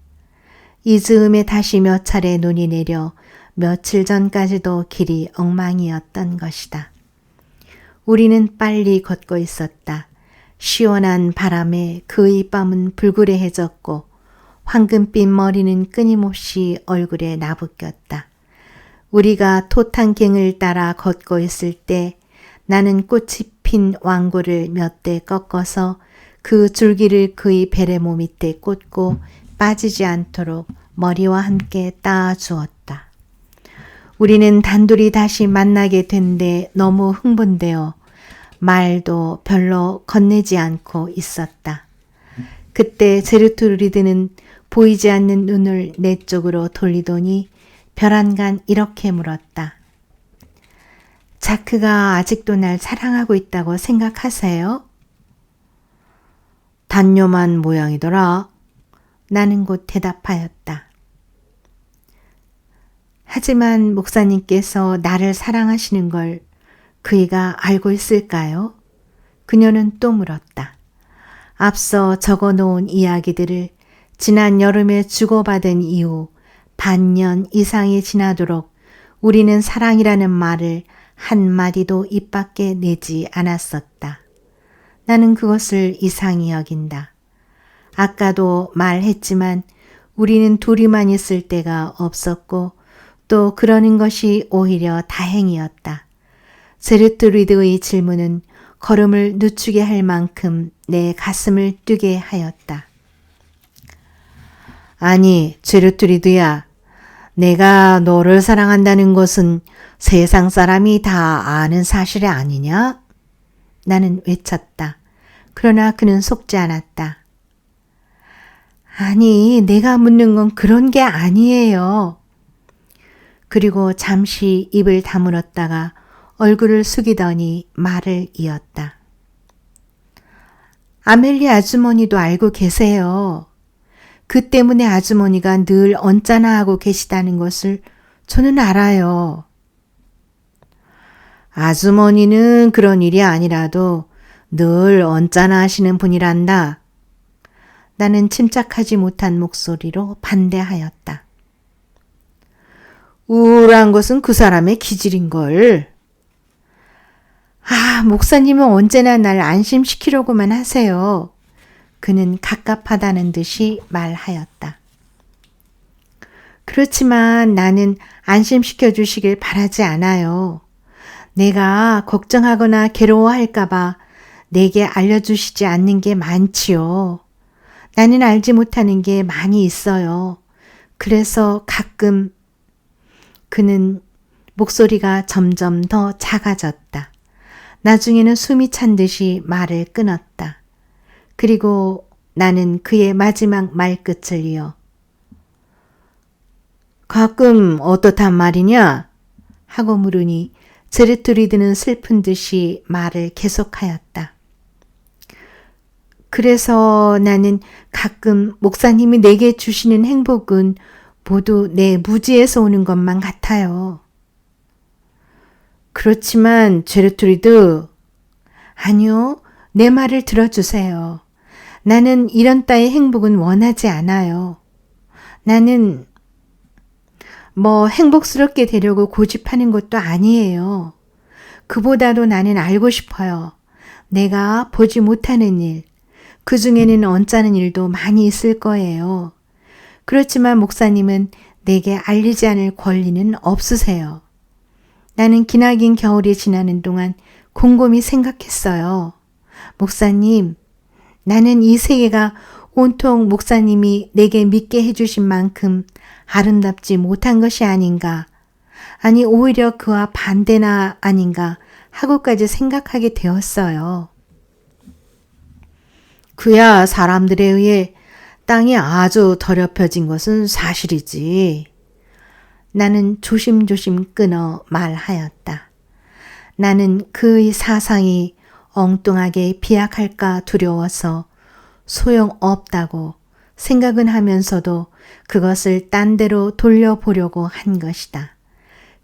A: 이 즈음에 다시 몇 차례 눈이 내려 며칠 전까지도 길이 엉망이었던 것이다. 우리는 빨리 걷고 있었다. 시원한 바람에 그의 뺨은 불그레해졌고 황금빛 머리는 끊임없이 얼굴에 나부꼈다. 우리가 토탄갱을 따라 걷고 있을 때 나는 꽃이 핀 왕고를 몇 대 꺾어서 그 줄기를 그의 베레모 밑에 꽂고 빠지지 않도록 머리와 함께 따주었다. 우리는 단둘이 다시 만나게 된 데 너무 흥분되어 말도 별로 건네지 않고 있었다. 그때 제르트루드는 보이지 않는 눈을 내 쪽으로 돌리더니 벼랑간 이렇게 물었다. 자크가 아직도 날 사랑하고 있다고 생각하세요? 단뇨만 모양이더라. 나는 곧 대답하였다. 하지만 목사님께서 나를 사랑하시는 걸 그이가 알고 있을까요? 그녀는 또 물었다. 앞서 적어놓은 이야기들을 지난 여름에 주고받은 이후 반년 이상이 지나도록 우리는 사랑이라는 말을 한마디도 입 밖에 내지 않았었다. 나는 그것을 이상히 여긴다. 아까도 말했지만 우리는 둘이만 있을 때가 없었고 또 그러는 것이 오히려 다행이었다. 제르트루드의 질문은 걸음을 늦추게 할 만큼 내 가슴을 뛰게 하였다. 아니, 제르트루드야. 내가 너를 사랑한다는 것은 세상 사람이 다 아는 사실이 아니냐? 나는 외쳤다. 그러나 그는 속지 않았다. 아니, 내가 묻는 건 그런 게 아니에요. 그리고 잠시 입을 다물었다가 얼굴을 숙이더니 말을 이었다. 아멜리 아주머니도 알고 계세요. 그 때문에 아주머니가 늘 언짢아 하고 계시다는 것을 저는 알아요. 아주머니는 그런 일이 아니라도 늘 언짢아 하시는 분이란다. 나는 침착하지 못한 목소리로 반대하였다. 우울한 것은 그 사람의 기질인걸. 아, 목사님은 언제나 날 안심시키려고만 하세요. 그는 갑갑하다는 듯이 말하였다. 그렇지만 나는 안심시켜 주시길 바라지 않아요. 내가 걱정하거나 괴로워할까봐 내게 알려주시지 않는 게 많지요. 나는 알지 못하는 게 많이 있어요. 그래서 가끔 그는 목소리가 점점 더 작아졌다. 나중에는 숨이 찬 듯이 말을 끊었다. 그리고 나는 그의 마지막 말끝을 이어 가끔 어떻단 말이냐? 하고 물으니 제르트루드는 슬픈 듯이 말을 계속하였다. 그래서 나는 가끔 목사님이 내게 주시는 행복은 모두 내 무지에서 오는 것만 같아요. 그렇지만 제르트루드, 아니요, 내 말을 들어주세요. 나는 이런 따위 행복은 원하지 않아요. 나는 행복스럽게 되려고 고집하는 것도 아니에요. 그보다도 나는 알고 싶어요. 내가 보지 못하는 일, 그 중에는 언짢은 일도 많이 있을 거예요. 그렇지만 목사님은 내게 알리지 않을 권리는 없으세요. 나는 기나긴 겨울이 지나는 동안 곰곰이 생각했어요. 목사님, 나는 이 세계가 온통 목사님이 내게 믿게 해주신 만큼 아름답지 못한 것이 아닌가, 아니 오히려 그와 반대나 아닌가 하고까지 생각하게 되었어요. 그야 사람들에 의해 땅이 아주 더럽혀진 것은 사실이지. 나는 조심조심 끊어 말하였다. 나는 그의 사상이 엉뚱하게 비약할까 두려워서 소용없다고 생각은 하면서도 그것을 딴 데로 돌려보려고 한 것이다.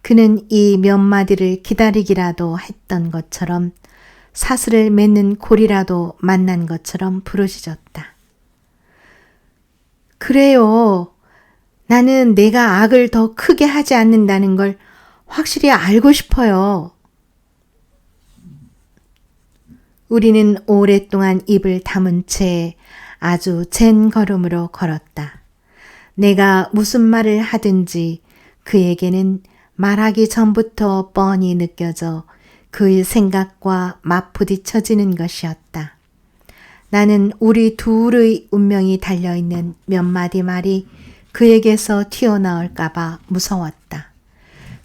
A: 그는 이 몇 마디를 기다리기라도 했던 것처럼 사슬을 맺는 고리라도 만난 것처럼 부르짖었다. 그래요. 나는 내가 악을 더 크게 하지 않는다는 걸 확실히 알고 싶어요. 우리는 오랫동안 입을 다문 채 아주 젠 걸음으로 걸었다. 내가 무슨 말을 하든지 그에게는 말하기 전부터 뻔히 느껴져 그의 생각과 맞부딪혀지는 것이었다. 나는 우리 둘의 운명이 달려있는 몇 마디 말이 그에게서 튀어나올까봐 무서웠다.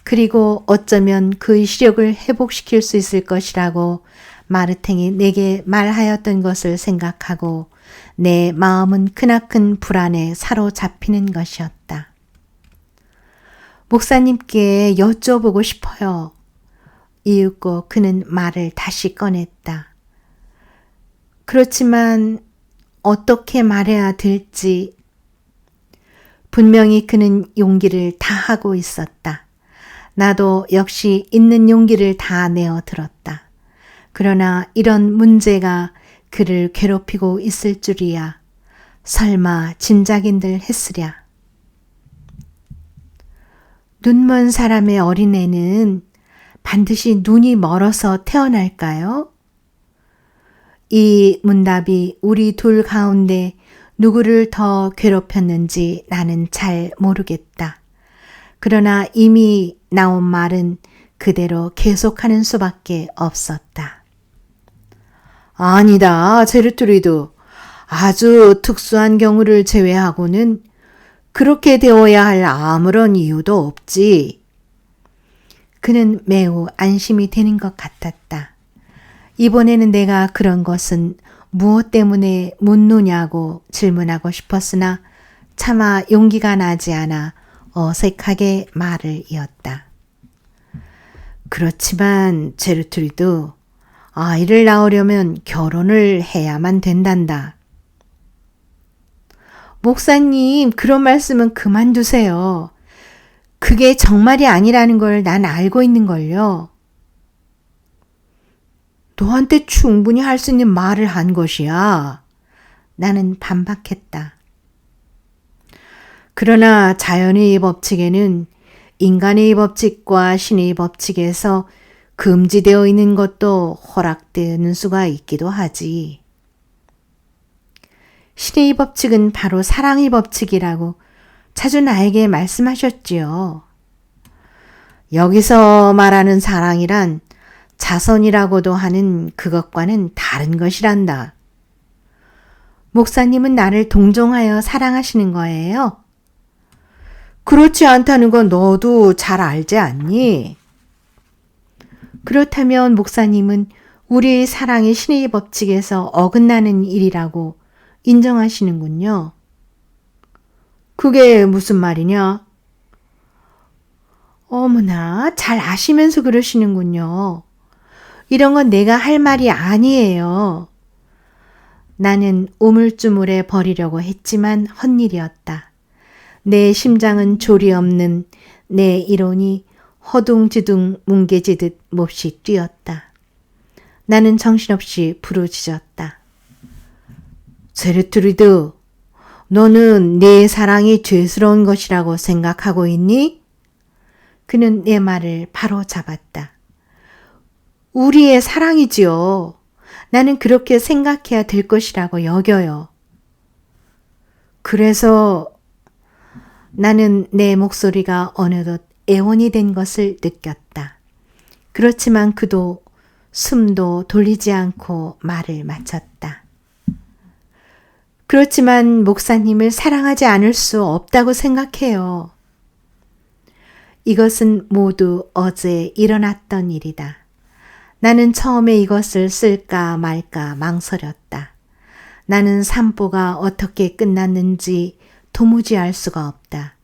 A: 그리고 어쩌면 그의 시력을 회복시킬 수 있을 것이라고 마르탱이 내게 말하였던 것을 생각하고 내 마음은 크나큰 불안에 사로잡히는 것이었다. 목사님께 여쭤보고 싶어요. 이윽고 그는 말을 다시 꺼냈다. 그렇지만 어떻게 말해야 될지. 분명히 그는 용기를 다하고 있었다. 나도 역시 있는 용기를 다 내어 들었다. 그러나 이런 문제가 그를 괴롭히고 있을 줄이야. 설마 짐작인들 했으랴. 눈먼 사람의 어린애는 반드시 눈이 멀어서 태어날까요? 이 문답이 우리 둘 가운데 누구를 더 괴롭혔는지 나는 잘 모르겠다. 그러나 이미 나온 말은 그대로 계속하는 수밖에 없었다. 아니다, 제르트루드. 아주 특수한 경우를 제외하고는 그렇게 되어야 할 아무런 이유도 없지. 그는 매우 안심이 되는 것 같았다. 이번에는 내가 그런 것은 무엇 때문에 묻느냐고 질문하고 싶었으나 차마 용기가 나지 않아 어색하게 말을 이었다. 그렇지만 제르트루드, 아이를 낳으려면 결혼을 해야만 된단다. 목사님, 그런 말씀은 그만두세요. 그게 정말이 아니라는 걸 난 알고 있는걸요. 너한테 충분히 할 수 있는 말을 한 것이야. 나는 반박했다. 그러나 자연의 법칙에는 인간의 법칙과 신의 법칙에서 금지되어 있는 것도 허락되는 수가 있기도 하지. 신의 법칙은 바로 사랑의 법칙이라고 자주 나에게 말씀하셨지요. 여기서 말하는 사랑이란 자선이라고도 하는 그것과는 다른 것이란다. 목사님은 나를 동정하여 사랑하시는 거예요? 그렇지 않다는 건 너도 잘 알지 않니? 그렇다면 목사님은 우리의 사랑이 신의 법칙에서 어긋나는 일이라고 인정하시는군요. 그게 무슨 말이냐? 어머나, 잘 아시면서 그러시는군요. 이런 건 내가 할 말이 아니에요. 나는 우물쭈물해 버리려고 했지만 헛일이었다. 내 심장은 조리 없는 내 이론이 허둥지둥 뭉개지듯 몹시 뛰었다. 나는 정신없이 부르짖었다. 제르트루드, 너는 내 사랑이 죄스러운 것이라고 생각하고 있니? 그는 내 말을 바로 잡았다. 우리의 사랑이지요. 나는 그렇게 생각해야 될 것이라고 여겨요. 그래서 나는 내 목소리가 어느덧 애원이 된 것을 느꼈다. 그렇지만 그도 숨도 돌리지 않고 말을 마쳤다. 그렇지만 목사님을 사랑하지 않을 수 없다고 생각해요. 이것은 모두 어제 일어났던 일이다. 나는 처음에 이것을 쓸까 말까 망설였다. 나는 산보가 어떻게 끝났는지 도무지 알 수가 없다.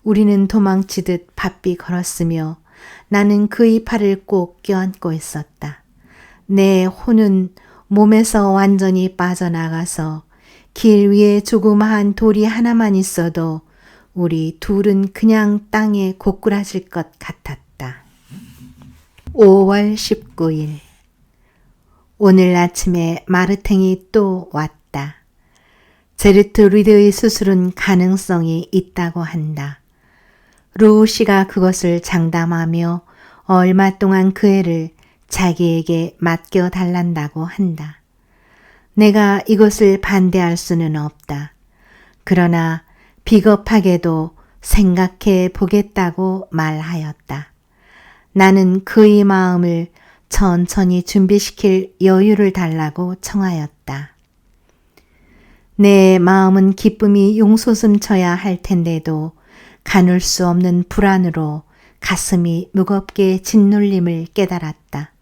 A: 우리는 도망치듯 바삐 걸었으며 나는 그의 팔을 꼭 껴안고 있었다. 내 혼은 몸에서 완전히 빠져나가서 길 위에 조그마한 돌이 하나만 있어도 우리 둘은 그냥 땅에 고꾸라질 것 같았다. 5월 19일. 오늘 아침에 마르탱이 또 왔다. 제르트루드의 수술은 가능성이 있다고 한다. 루우 씨가 그것을 장담하며 얼마 동안 그 애를 자기에게 맡겨달란다고 한다. 내가 이것을 반대할 수는 없다. 그러나 비겁하게도 생각해 보겠다고 말하였다. 나는 그의 마음을 천천히 준비시킬 여유를 달라고 청하였다. 내 마음은 기쁨이 용솟음쳐야 할 텐데도 가눌 수 없는 불안으로 가슴이 무겁게 짓눌림을 깨달았다.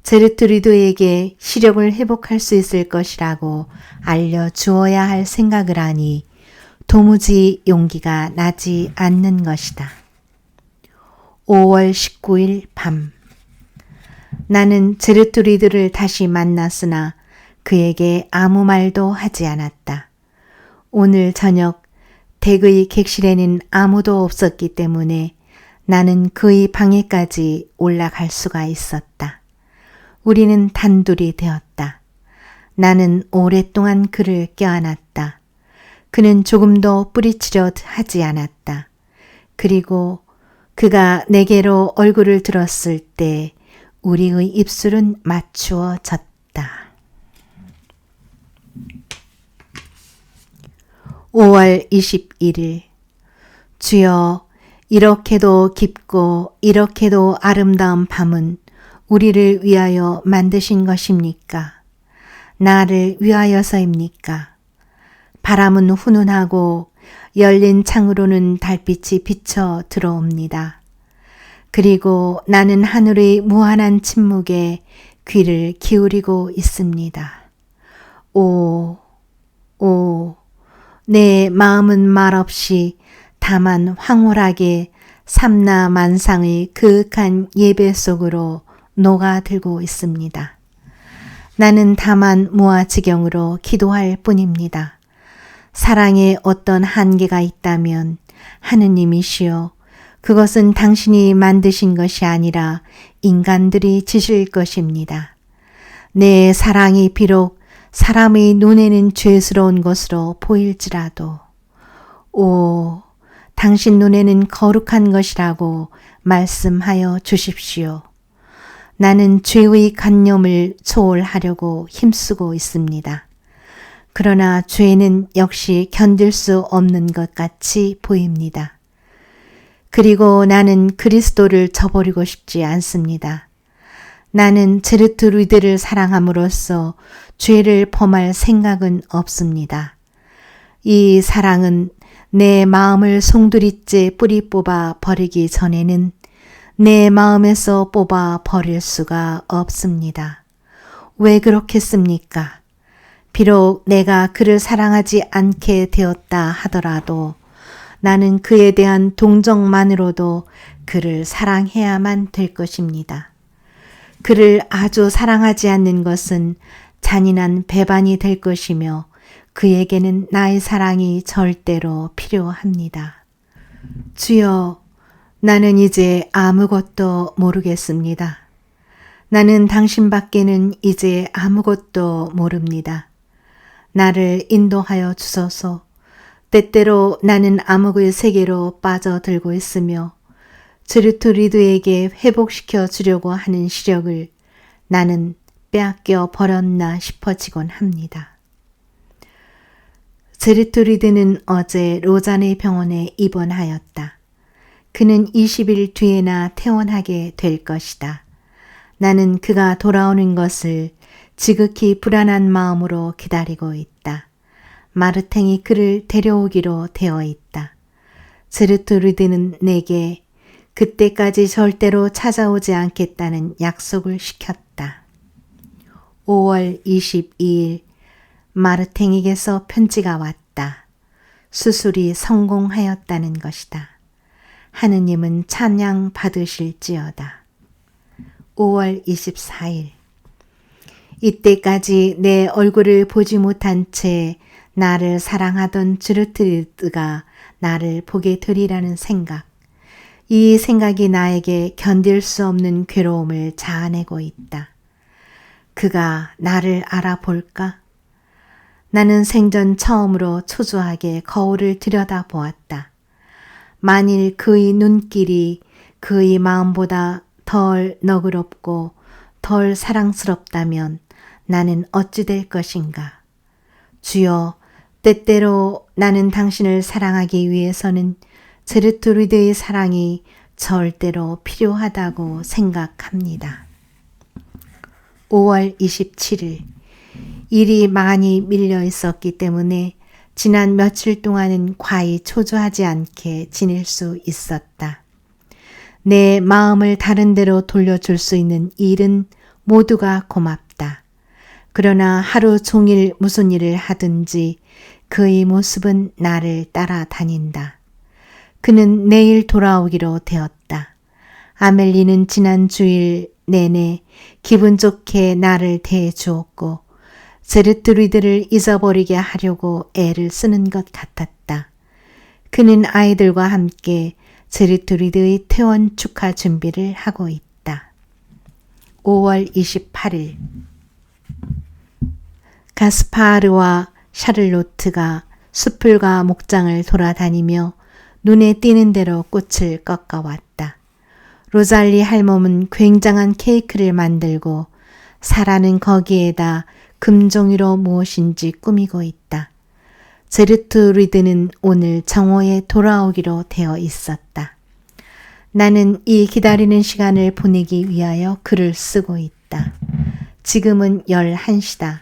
A: 제르트루드에게 시력을 회복할 수 있을 것이라고 알려주어야 할 생각을 하니 도무지 용기가 나지 않는 것이다. 5월 19일 밤. 나는 제르트루드를 다시 만났으나 그에게 아무 말도 하지 않았다. 오늘 저녁 댁의 객실에는 아무도 없었기 때문에 나는 그의 방에까지 올라갈 수가 있었다. 우리는 단둘이 되었다. 나는 오랫동안 그를 껴안았다. 그는 조금도 뿌리치려 하지 않았다. 그리고 그가 내게로 얼굴을 들었을 때 우리의 입술은 맞추어졌다. 5월 21일 주여, 이렇게도 깊고 이렇게도 아름다운 밤은 우리를 위하여 만드신 것입니까? 나를 위하여서입니까? 바람은 훈훈하고 열린 창으로는 달빛이 비쳐 들어옵니다. 그리고 나는 하늘의 무한한 침묵에 귀를 기울이고 있습니다. 오, 내 마음은 말없이 다만 황홀하게 삼라만상의 그윽한 예배 속으로 녹아들고 있습니다. 나는 다만 무아지경으로 기도할 뿐입니다. 사랑에 어떤 한계가 있다면 하느님이시여, 그것은 당신이 만드신 것이 아니라 인간들이 지실 것입니다. 내 사랑이 비록 사람의 눈에는 죄스러운 것으로 보일지라도 당신 눈에는 거룩한 것이라고 말씀하여 주십시오. 나는 죄의 관념을 초월하려고 힘쓰고 있습니다. 그러나 죄는 역시 견딜 수 없는 것 같이 보입니다. 그리고 나는 그리스도를 저버리고 싶지 않습니다. 나는 제르트루드를 사랑함으로써 죄를 범할 생각은 없습니다. 이 사랑은 내 마음을 송두리째 뿌리 뽑아 버리기 전에는 내 마음에서 뽑아 버릴 수가 없습니다. 왜 그렇겠습니까? 비록 내가 그를 사랑하지 않게 되었다 하더라도 나는 그에 대한 동정만으로도 그를 사랑해야만 될 것입니다. 그를 아주 사랑하지 않는 것은 잔인한 배반이 될 것이며 그에게는 나의 사랑이 절대로 필요합니다. 주여, 나는 이제 아무것도 모르겠습니다. 나는 당신밖에는 이제 아무것도 모릅니다. 나를 인도하여 주소서. 때때로 나는 암흑의 세계로 빠져들고 있으며 제르트루드에게 회복시켜 주려고 하는 시력을 나는 빼앗겨 버렸나 싶어지곤 합니다. 제르트루드는 어제 로잔의 병원에 입원하였다. 그는 20일 뒤에나 퇴원하게 될 것이다. 나는 그가 돌아오는 것을 지극히 불안한 마음으로 기다리고 있다. 마르탱이 그를 데려오기로 되어 있다. 제르트루드는 내게 그때까지 절대로 찾아오지 않겠다는 약속을 시켰다. 5월 22일 마르탱에게서 편지가 왔다. 수술이 성공하였다는 것이다. 하느님은 찬양 받으실지어다. 5월 24일 이때까지 내 얼굴을 보지 못한 채 나를 사랑하던 제르트루드가 나를 보게 되리라는 생각. 이 생각이 나에게 견딜 수 없는 괴로움을 자아내고 있다. 그가 나를 알아볼까? 나는 생전 처음으로 초조하게 거울을 들여다보았다. 만일 그의 눈길이 그의 마음보다 덜 너그럽고 덜 사랑스럽다면 나는 어찌 될 것인가? 주여, 때때로 나는 당신을 사랑하기 위해서는 제르트루드의 사랑이 절대로 필요하다고 생각합니다. 5월 27일 일이 많이 밀려 있었기 때문에 지난 며칠 동안은 과히 초조하지 않게 지낼 수 있었다. 내 마음을 다른 데로 돌려줄 수 있는 일은 모두가 고맙다. 그러나 하루 종일 무슨 일을 하든지 그의 모습은 나를 따라다닌다. 그는 내일 돌아오기로 되었다. 아멜리는 지난 주일 내내 기분 좋게 나를 대해주었고 제르트루드를 잊어버리게 하려고 애를 쓰는 것 같았다. 그는 아이들과 함께 제르트루드의 퇴원 축하 준비를 하고 있다. 5월 28일 가스파르와 샤를로트가 숲을과 목장을 돌아다니며 눈에 띄는 대로 꽃을 꺾어왔다. 로잘리 할멈은 굉장한 케이크를 만들고 사라는 거기에다 금종이로 무엇인지 꾸미고 있다. 제르트루드는 오늘 정오에 돌아오기로 되어 있었다. 나는 이 기다리는 시간을 보내기 위하여 글을 쓰고 있다. 지금은 11시다.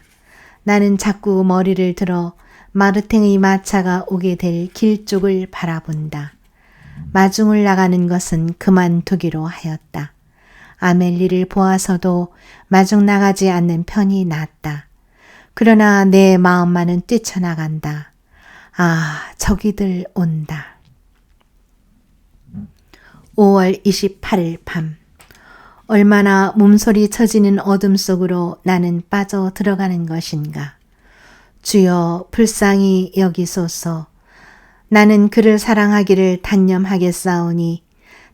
A: 나는 자꾸 머리를 들어 마르탱의 마차가 오게 될 길 쪽을 바라본다. 마중을 나가는 것은 그만두기로 하였다. 아멜리를 보아서도 마중 나가지 않는 편이 낫다. 그러나 내 마음만은 뛰쳐나간다. 아, 저기들 온다. 5월 28일 밤. 얼마나 몸소리 쳐지는 어둠 속으로 나는 빠져 들어가는 것인가. 주여 불쌍히 여기소서. 나는 그를 사랑하기를 단념하겠사오니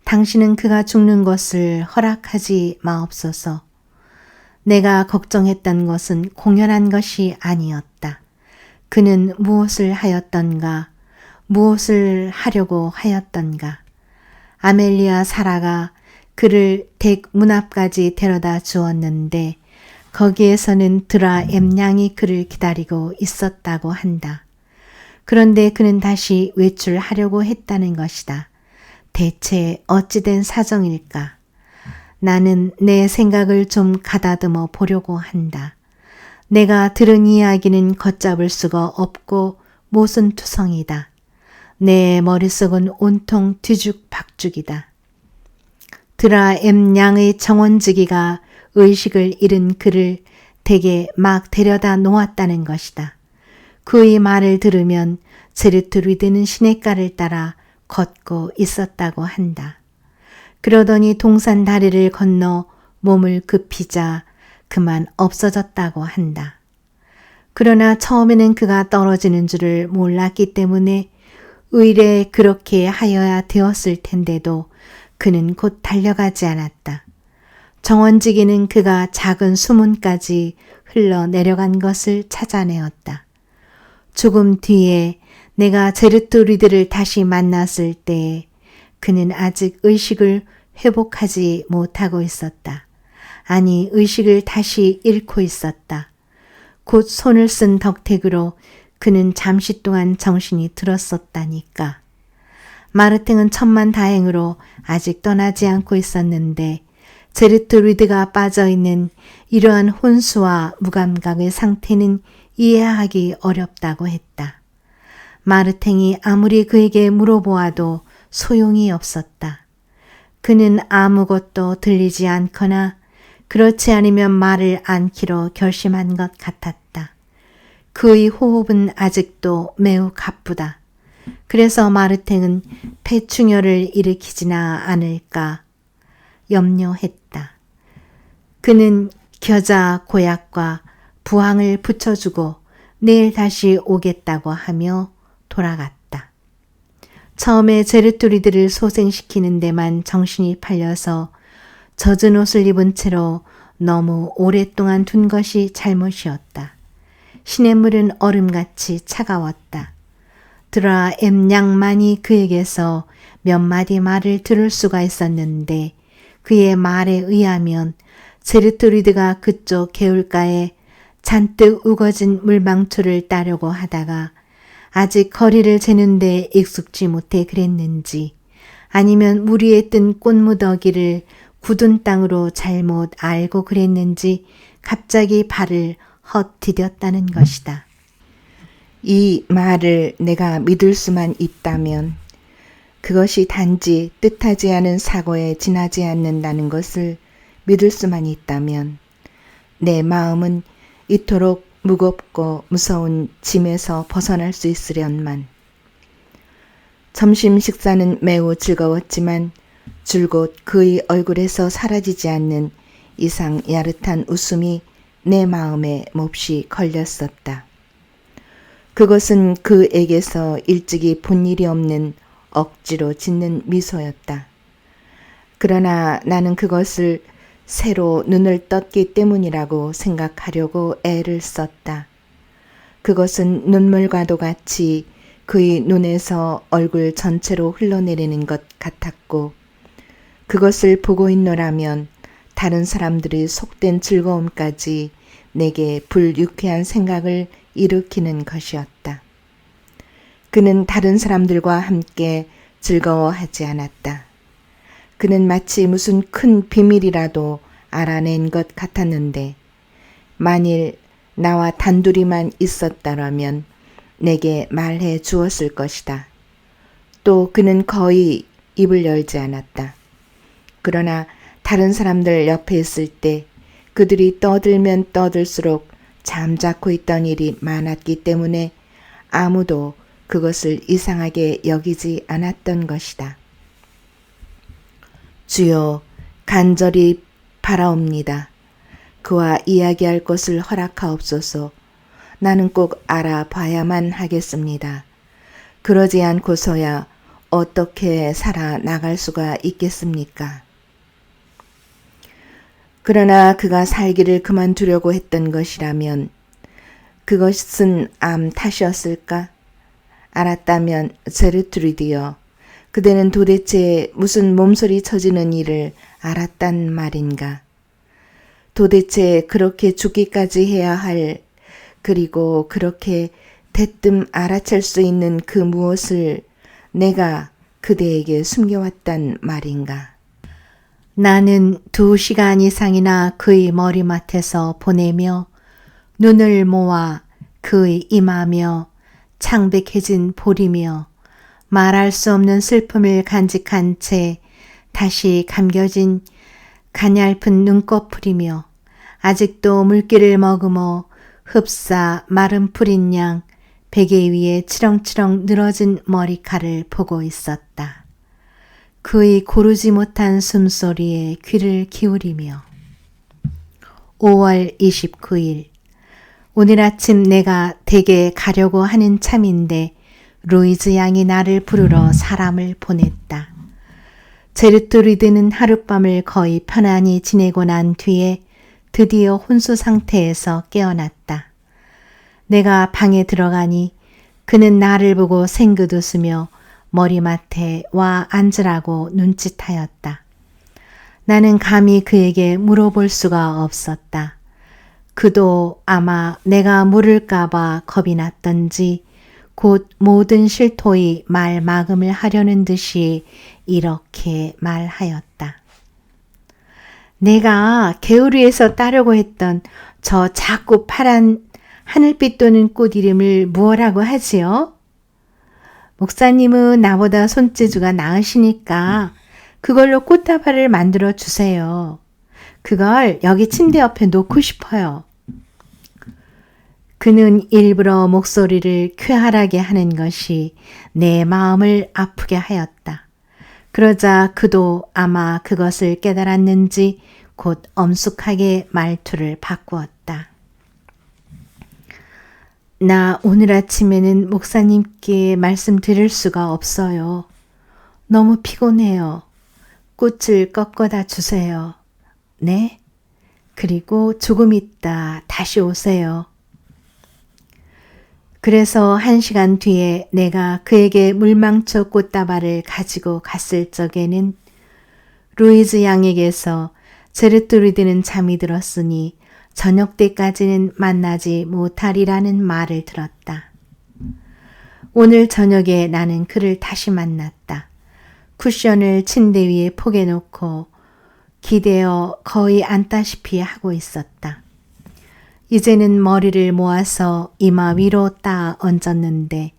A: 당신은 그가 죽는 것을 허락하지 마옵소서. 내가 걱정했던 것은 공연한 것이 아니었다. 그는 무엇을 하였던가, 무엇을 하려고 하였던가. 아멜리아 사라가 그를 댁 문 앞까지 데려다 주었는데 거기에서는 드라 엠양이 그를 기다리고 있었다고 한다. 그런데 그는 다시 외출하려고 했다는 것이다. 대체 어찌된 사정일까? 나는 내 생각을 좀 가다듬어 보려고 한다. 내가 들은 이야기는 걷잡을 수가 없고 모순투성이다. 내 머릿속은 온통 뒤죽박죽이다. 드라 엠양의 정원지기가 의식을 잃은 그를 댁에 막 데려다 놓았다는 것이다. 그의 말을 들으면 제르트루드는 시냇가를 따라 걷고 있었다고 한다. 그러더니 동산 다리를 건너 몸을 굽히자 그만 없어졌다고 한다. 그러나 처음에는 그가 떨어지는 줄을 몰랐기 때문에 의례 그렇게 하여야 되었을 텐데도 그는 곧 달려가지 않았다. 정원지기는 그가 작은 수문까지 흘러내려간 것을 찾아내었다. 조금 뒤에 내가 제르트루드를 다시 만났을 때 그는 아직 의식을 회복하지 못하고 있었다. 아니, 의식을 다시 잃고 있었다. 곧 손을 쓴 덕택으로 그는 잠시 동안 정신이 들었었다니까. 마르탱은 천만다행으로 아직 떠나지 않고 있었는데 제르트루드가 빠져있는 이러한 혼수와 무감각의 상태는 이해하기 어렵다고 했다. 마르탱이 아무리 그에게 물어보아도 소용이 없었다. 그는 아무것도 들리지 않거나 그렇지 않으면 말을 않기로 결심한 것 같았다. 그의 호흡은 아직도 매우 가쁘다. 그래서 마르탱은 폐충혈을 일으키지나 않을까 염려했다. 그는 겨자 고약과 부항을 붙여주고 내일 다시 오겠다고 하며 돌아갔다. 처음에 제르트루드를 소생시키는 데만 정신이 팔려서 젖은 옷을 입은 채로 너무 오랫동안 둔 것이 잘못이었다. 시냇물은 얼음같이 차가웠다. 드라 엠양만이 그에게서 몇 마디 말을 들을 수가 있었는데 그의 말에 의하면 제르트루드가 그쪽 개울가에 잔뜩 우거진 물방초를 따려고 하다가 아직 거리를 재는데 익숙지 못해 그랬는지 아니면 물 위에 뜬 꽃무더기를 굳은 땅으로 잘못 알고 그랬는지 갑자기 발을 헛디뎠다는 것이다. 이 말을 내가 믿을 수만 있다면 그것이 단지 뜻하지 않은 사고에 지나지 않는다는 것을 믿을 수만 있다면 내 마음은 이토록 무겁고 무서운 짐에서 벗어날 수 있으련만. 점심 식사는 매우 즐거웠지만 줄곧 그의 얼굴에서 사라지지 않는 이상 야릇한 웃음이 내 마음에 몹시 걸렸었다. 그것은 그에게서 일찍이 본 일이 없는 억지로 짓는 미소였다. 그러나 나는 그것을 새로 눈을 떴기 때문이라고 생각하려고 애를 썼다. 그것은 눈물과도 같이 그의 눈에서 얼굴 전체로 흘러내리는 것 같았고 그것을 보고 있노라면 다른 사람들이 속된 즐거움까지 내게 불유쾌한 생각을 일으키는 것이었다. 그는 다른 사람들과 함께 즐거워하지 않았다. 그는 마치 무슨 큰 비밀이라도 알아낸 것 같았는데 만일 나와 단둘이만 있었다라면 내게 말해 주었을 것이다. 또 그는 거의 입을 열지 않았다. 그러나 다른 사람들 옆에 있을 때 그들이 떠들면 떠들수록 잠자코 있던 일이 많았기 때문에 아무도 그것을 이상하게 여기지 않았던 것이다. 주여, 간절히 바라옵니다. 그와 이야기할 것을 허락하옵소서. 나는 꼭 알아봐야만 하겠습니다. 그러지 않고서야 어떻게 살아나갈 수가 있겠습니까? 그러나 그가 살기를 그만두려고 했던 것이라면 그것은 암 탓이었을까? 알았다면 제르트루디여, 그대는 도대체 무슨 몸소리 쳐지는 일을 알았단 말인가? 도대체 그렇게 죽기까지 해야 할, 그리고 그렇게 대뜸 알아챌 수 있는 그 무엇을 내가 그대에게 숨겨왔단 말인가? 나는 2시간 이상이나 그의 머리맡에서 보내며 눈을 모아 그의 임하며 창백해진 볼이며 말할 수 없는 슬픔을 간직한 채 다시 감겨진 가냘픈 눈꺼풀이며 아직도 물기를 머금어 흡사 마른 풀인 양 베개 위에 치렁치렁 늘어진 머리칼을 보고 있었다. 그의 고르지 못한 숨소리에 귀를 기울이며 5월 29일 오늘 아침 내가 댁에 가려고 하는 참인데 루이즈 양이 나를 부르러 사람을 보냈다. 제르트루드는 하룻밤을 거의 편안히 지내고 난 뒤에 드디어 혼수 상태에서 깨어났다. 내가 방에 들어가니 그는 나를 보고 생긋 웃으며 머리맡에 와 앉으라고 눈짓하였다. 나는 감히 그에게 물어볼 수가 없었다. 그도 아마 내가 물을까 봐 겁이 났던지 곧 모든 실토의 말 막음을 하려는 듯이 이렇게 말하였다. 내가 개울 위에서 따려고 했던 저 작고 파란 하늘빛 도는 꽃 이름을 무엇라고 하지요? 목사님은 나보다 손재주가 나으시니까 그걸로 꽃다발을 만들어 주세요. 그걸 여기 침대 옆에 놓고 싶어요. 그는 일부러 목소리를 쾌활하게 하는 것이 내 마음을 아프게 하였다. 그러자 그도 아마 그것을 깨달았는지 곧 엄숙하게 말투를 바꾸었다. 나 오늘 아침에는 목사님께 말씀드릴 수가 없어요. 너무 피곤해요. 꽃을 꺾어다 주세요. 네? 그리고 조금 있다 다시 오세요. 그래서 1시간 뒤에 내가 그에게 물망초 꽃다발을 가지고 갔을 적에는 루이즈 양에게서 제르트루드는 잠이 들었으니 저녁 때까지는 만나지 못하리라는 말을 들었다. 오늘 저녁에 나는 그를 다시 만났다. 쿠션을 침대 위에 포개 놓고 기대어 거의 앉다시피 하고 있었다. 이제는 머리를 모아서 이마 위로 따 얹었는데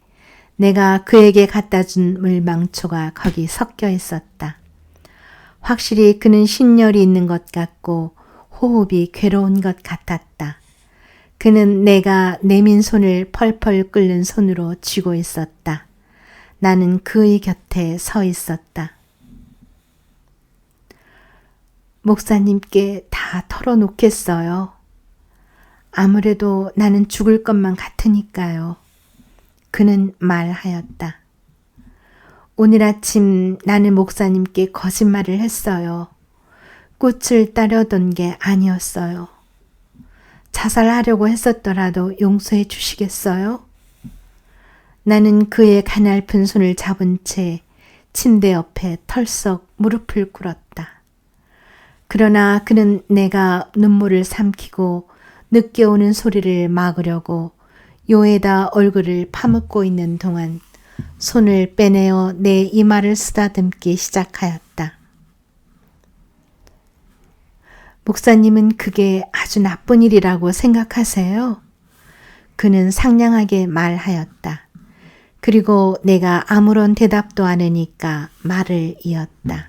A: 내가 그에게 갖다 준 물망초가 거기 섞여 있었다. 확실히 그는 신열이 있는 것 같고 호흡이 괴로운 것 같았다. 그는 내가 내민 손을 펄펄 끓는 손으로 쥐고 있었다. 나는 그의 곁에 서 있었다. 목사님께 다 털어놓겠어요. 아무래도 나는 죽을 것만 같으니까요. 그는 말하였다. 오늘 아침 나는 목사님께 거짓말을 했어요. 꽃을 따려던 게 아니었어요. 자살하려고 했었더라도 용서해 주시겠어요? 나는 그의 가냘픈 손을 잡은 채 침대 옆에 털썩 무릎을 꿇었다. 그러나 그는 내가 눈물을 삼키고 늦게 오는 소리를 막으려고 요에다 얼굴을 파묻고 있는 동안 손을 빼내어 내 이마를 쓰다듬기 시작하였다. 목사님은 그게 아주 나쁜 일이라고 생각하세요? 그는 상냥하게 말하였다. 그리고 내가 아무런 대답도 안 하니까 말을 이었다.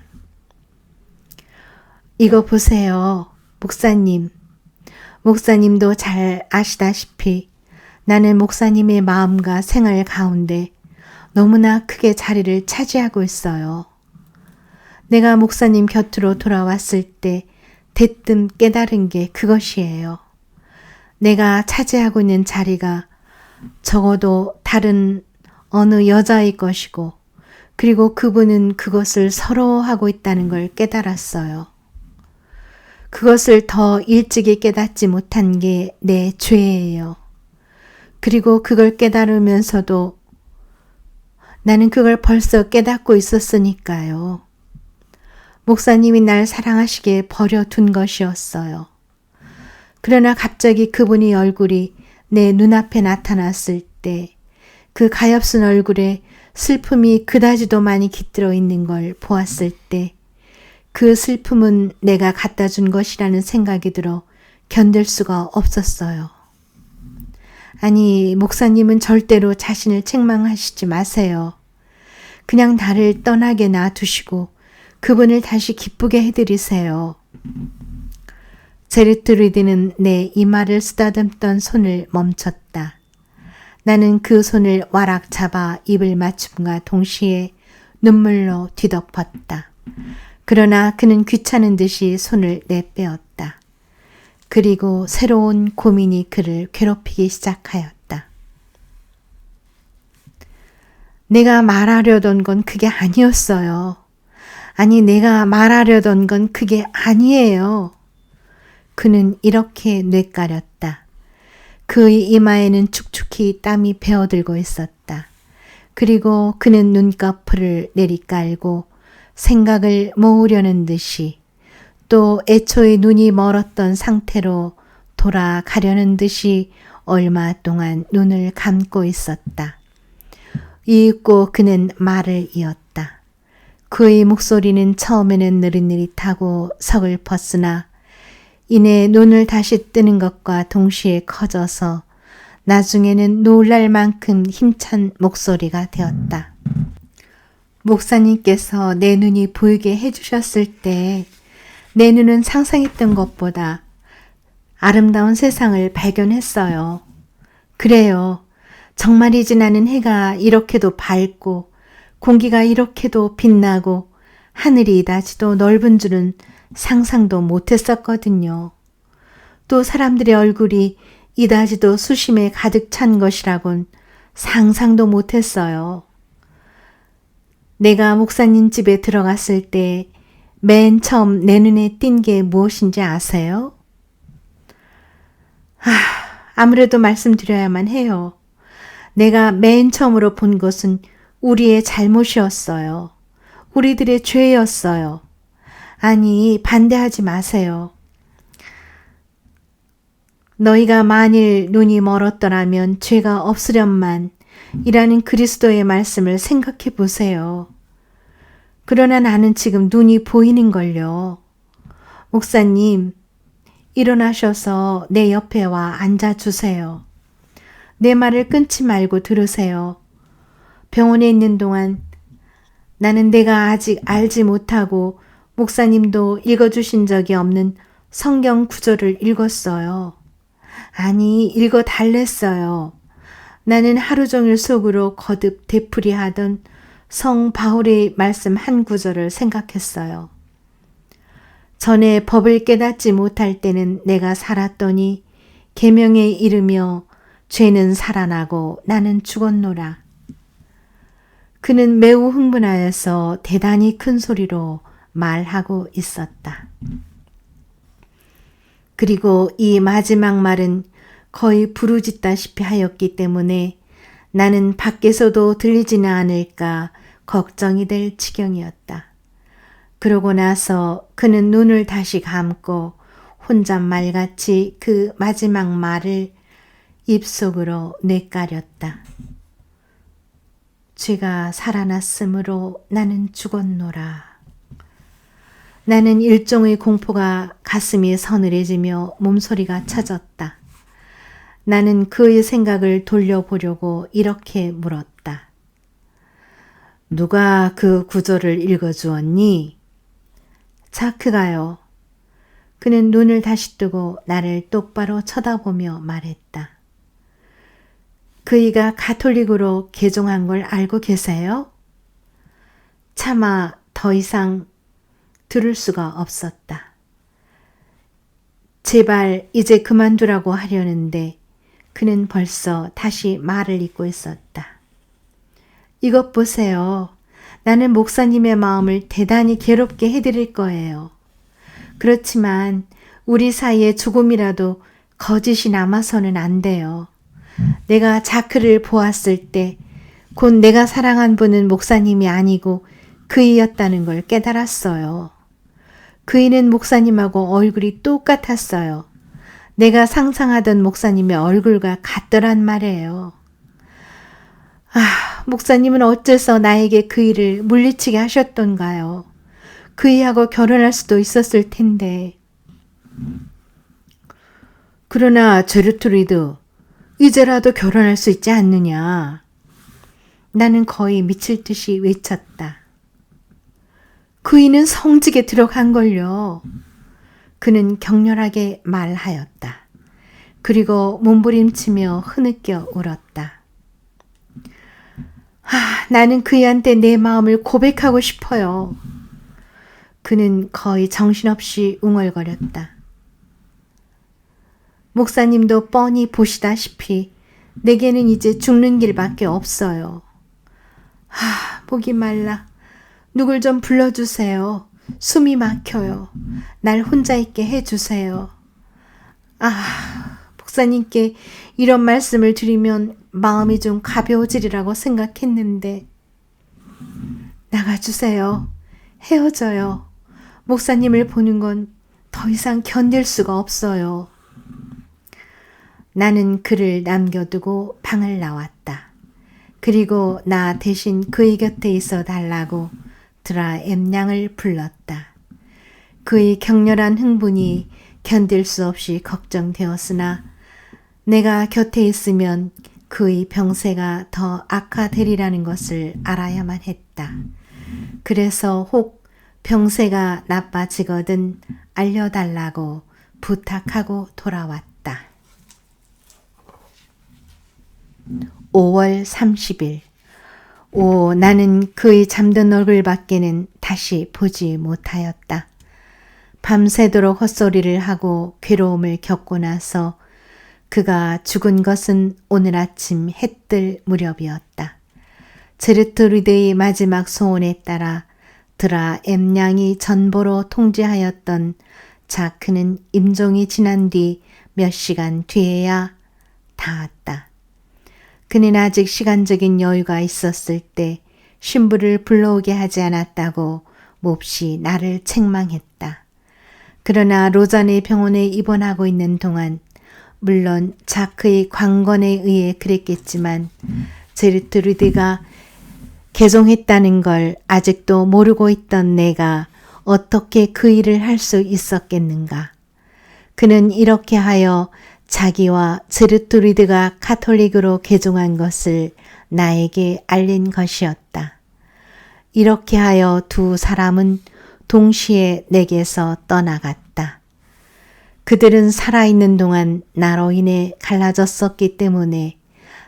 A: 이거 보세요, 목사님. 목사님도 잘 아시다시피 나는 목사님의 마음과 생활 가운데 너무나 크게 자리를 차지하고 있어요. 내가 목사님 곁으로 돌아왔을 때 대뜸 깨달은 게 그것이에요. 내가 차지하고 있는 자리가 적어도 다른 어느 여자의 것이고 그리고 그분은 그것을 서러워하고 있다는 걸 깨달았어요. 그것을 더 일찍이 깨닫지 못한 게 내 죄예요. 그리고 그걸 깨달으면서도 나는 그걸 벌써 깨닫고 있었으니까요. 목사님이 날 사랑하시기에 버려둔 것이었어요. 그러나 갑자기 그분의 얼굴이 내 눈앞에 나타났을 때 그 가엾은 얼굴에 슬픔이 그다지도 많이 깃들어 있는 걸 보았을 때 그 슬픔은 내가 갖다 준 것이라는 생각이 들어 견딜 수가 없었어요. 아니, 목사님은 절대로 자신을 책망하시지 마세요. 그냥 나를 떠나게 놔두시고 그분을 다시 기쁘게 해드리세요. 제르트루드는 내 이마를 쓰다듬던 손을 멈췄다. 나는 그 손을 와락 잡아 입을 맞춤과 동시에 눈물로 뒤덮었다. 그러나 그는 귀찮은 듯이 손을 내빼었다. 그리고 새로운 고민이 그를 괴롭히기 시작하였다. 내가 말하려던 건 그게 아니었어요. 아니, 내가 말하려던 건 그게 아니에요. 그는 이렇게 뇌까렸다. 그의 이마에는 축축히 땀이 배어들고 있었다. 그리고 그는 눈꺼풀을 내리깔고 생각을 모으려는 듯이 또 애초에 눈이 멀었던 상태로 돌아가려는 듯이 얼마 동안 눈을 감고 있었다. 이윽고 그는 말을 이었다. 그의 목소리는 처음에는 느릿느릿하고 서글펐으나 이내 눈을 다시 뜨는 것과 동시에 커져서 나중에는 놀랄 만큼 힘찬 목소리가 되었다. 목사님께서 내 눈이 보이게 해주셨을 때 내 눈은 상상했던 것보다 아름다운 세상을 발견했어요. 그래요. 정말이지 나는 해가 이렇게도 밝고 공기가 이렇게도 빛나고 하늘이 이다지도 넓은 줄은 상상도 못했었거든요. 또 사람들의 얼굴이 이다지도 수심에 가득 찬 것이라곤 상상도 못했어요. 내가 목사님 집에 들어갔을 때 맨 처음 내 눈에 띈 게 무엇인지 아세요? 아무래도 말씀드려야만 해요. 내가 맨 처음으로 본 것은 우리의 잘못이었어요. 우리들의 죄였어요. 아니, 반대하지 마세요. 너희가 만일 눈이 멀었더라면 죄가 없으련만 이라는 그리스도의 말씀을 생각해 보세요. 그러나 나는 지금 눈이 보이는걸요. 목사님, 일어나셔서 내 옆에 와 앉아주세요. 내 말을 끊지 말고 들으세요. 병원에 있는 동안 나는 내가 아직 알지 못하고 목사님도 읽어주신 적이 없는 성경 구절을 읽었어요. 아니, 읽어 달랬어요. 나는 하루 종일 속으로 거듭 되풀이하던 성 바울의 말씀 한 구절을 생각했어요. 전에 법을 깨닫지 못할 때는 내가 살았더니 계명에 이르며 죄는 살아나고 나는 죽었노라. 그는 매우 흥분하여서 대단히 큰 소리로 말하고 있었다. 그리고 이 마지막 말은 거의 부르짖다시피 하였기 때문에 나는 밖에서도 들리지는 않을까 걱정이 될 지경이었다. 그러고 나서 그는 눈을 다시 감고 혼잣말같이 그 마지막 말을 입속으로 내까렸다. 쥐가 살아났으므로 나는 죽었노라. 나는 일종의 공포가 가슴이 서늘해지며 몸소리가 쳐졌다. 나는 그의 생각을 돌려보려고 이렇게 물었다. 누가 그 구절을 읽어주었니? 자크가요. 그는 눈을 다시 뜨고 나를 똑바로 쳐다보며 말했다. 그이가 가톨릭으로 개종한 걸 알고 계세요? 차마 더 이상 들을 수가 없었다. 제발 이제 그만두라고 하려는데 그는 벌써 다시 말을 잇고 있었다. 이것 보세요. 나는 목사님의 마음을 대단히 괴롭게 해드릴 거예요. 그렇지만 우리 사이에 조금이라도 거짓이 남아서는 안 돼요. 내가 자크를 보았을 때 곧 내가 사랑한 분은 목사님이 아니고 그이였다는 걸 깨달았어요. 그이는 목사님하고 얼굴이 똑같았어요. 내가 상상하던 목사님의 얼굴과 같더란 말이에요. 목사님은 어째서 나에게 그이를 물리치게 하셨던가요? 그이하고 결혼할 수도 있었을 텐데. 그러나 제르트루드, 이제라도 결혼할 수 있지 않느냐? 나는 거의 미칠 듯이 외쳤다. 그이는 성직에 들어간걸요. 그는 격렬하게 말하였다. 그리고 몸부림치며 흐느껴 울었다. 나는 그이한테 내 마음을 고백하고 싶어요. 그는 거의 정신없이 웅얼거렸다. 목사님도 뻔히 보시다시피 내게는 이제 죽는 길밖에 없어요. 목이 말라. 누굴 좀 불러주세요. 숨이 막혀요. 날 혼자 있게 해주세요. 목사님께 이런 말씀을 드리면 마음이 좀 가벼워지리라고 생각했는데. 나가주세요. 헤어져요. 목사님을 보는 건 더 이상 견딜 수가 없어요. 나는 그를 남겨두고 방을 나왔다. 그리고 나 대신 그의 곁에 있어 달라고 드라 엠양을 불렀다. 그의 격렬한 흥분이 견딜 수 없이 걱정되었으나 내가 곁에 있으면 그의 병세가 더 악화되리라는 것을 알아야만 했다. 그래서 혹 병세가 나빠지거든 알려달라고 부탁하고 돌아왔다. 5월 30일. 나는 그의 잠든 얼굴밖에는 다시 보지 못하였다. 밤새도록 헛소리를 하고 괴로움을 겪고 나서 그가 죽은 것은 오늘 아침 해뜰 무렵이었다. 제르트루드의 마지막 소원에 따라 드라 엠양이 전보로 통지하였던 자크는 임종이 지난 뒤 몇 시간 뒤에야 닿았다. 그는 아직 시간적인 여유가 있었을 때 신부를 불러오게 하지 않았다고 몹시 나를 책망했다. 그러나 로잔의 병원에 입원하고 있는 동안 물론 자크의 관건에 의해 그랬겠지만 제르트루드가 개종했다는 걸 아직도 모르고 있던 내가 어떻게 그 일을 할 수 있었겠는가. 그는 이렇게 하여 자기와 제르트루드가 가톨릭으로 개종한 것을 나에게 알린 것이었다. 이렇게 하여 두 사람은 동시에 내게서 떠나갔다. 그들은 살아있는 동안 나로 인해 갈라졌었기 때문에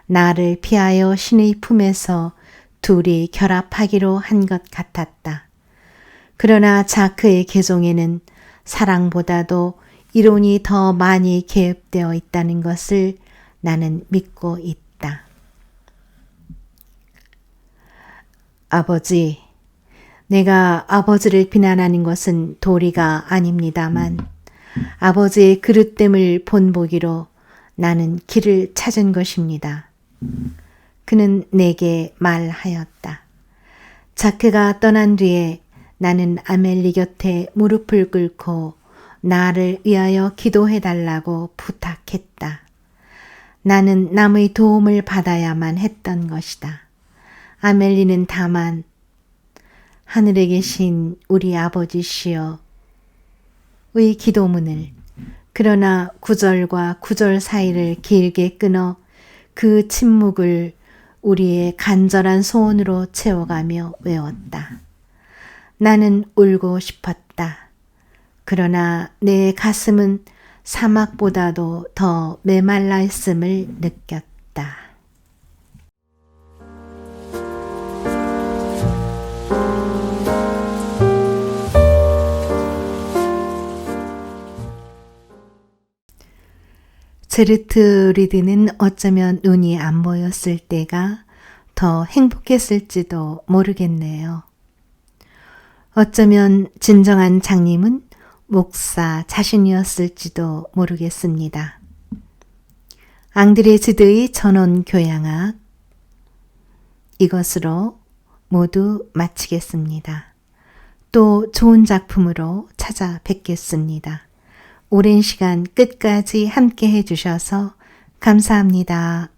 A: 나를 피하여 신의 품에서 둘이 결합하기로 한 것 같았다. 그러나 자크의 개종에는 사랑보다도 이론이 더 많이 개입되어 있다는 것을 나는 믿고 있다. 아버지, 내가 아버지를 비난하는 것은 도리가 아닙니다만 아버지의 그릇됨을 본보기로 나는 길을 찾은 것입니다. 그는 내게 말하였다. 자크가 떠난 뒤에 나는 아멜리 곁에 무릎을 꿇고 나를 위하여 기도해달라고 부탁했다. 나는 남의 도움을 받아야만 했던 것이다. 아멜리는 다만 하늘에 계신 우리 아버지시여 의 기도문을 그러나 구절과 구절 사이를 길게 끊어 그 침묵을 우리의 간절한 소원으로 채워가며 외웠다. 나는 울고 싶었다. 그러나 내 가슴은 사막보다도 더 메말라 있음을 느꼈다. 제르트 리드는 어쩌면 눈이 안 보였을 때가 더 행복했을지도 모르겠네요. 어쩌면 진정한 장님은 목사 자신이었을지도 모르겠습니다. 앙드레지드의 전원 교양학 이것으로 모두 마치겠습니다. 또 좋은 작품으로 찾아뵙겠습니다. 오랜 시간 끝까지 함께 해주셔서 감사합니다.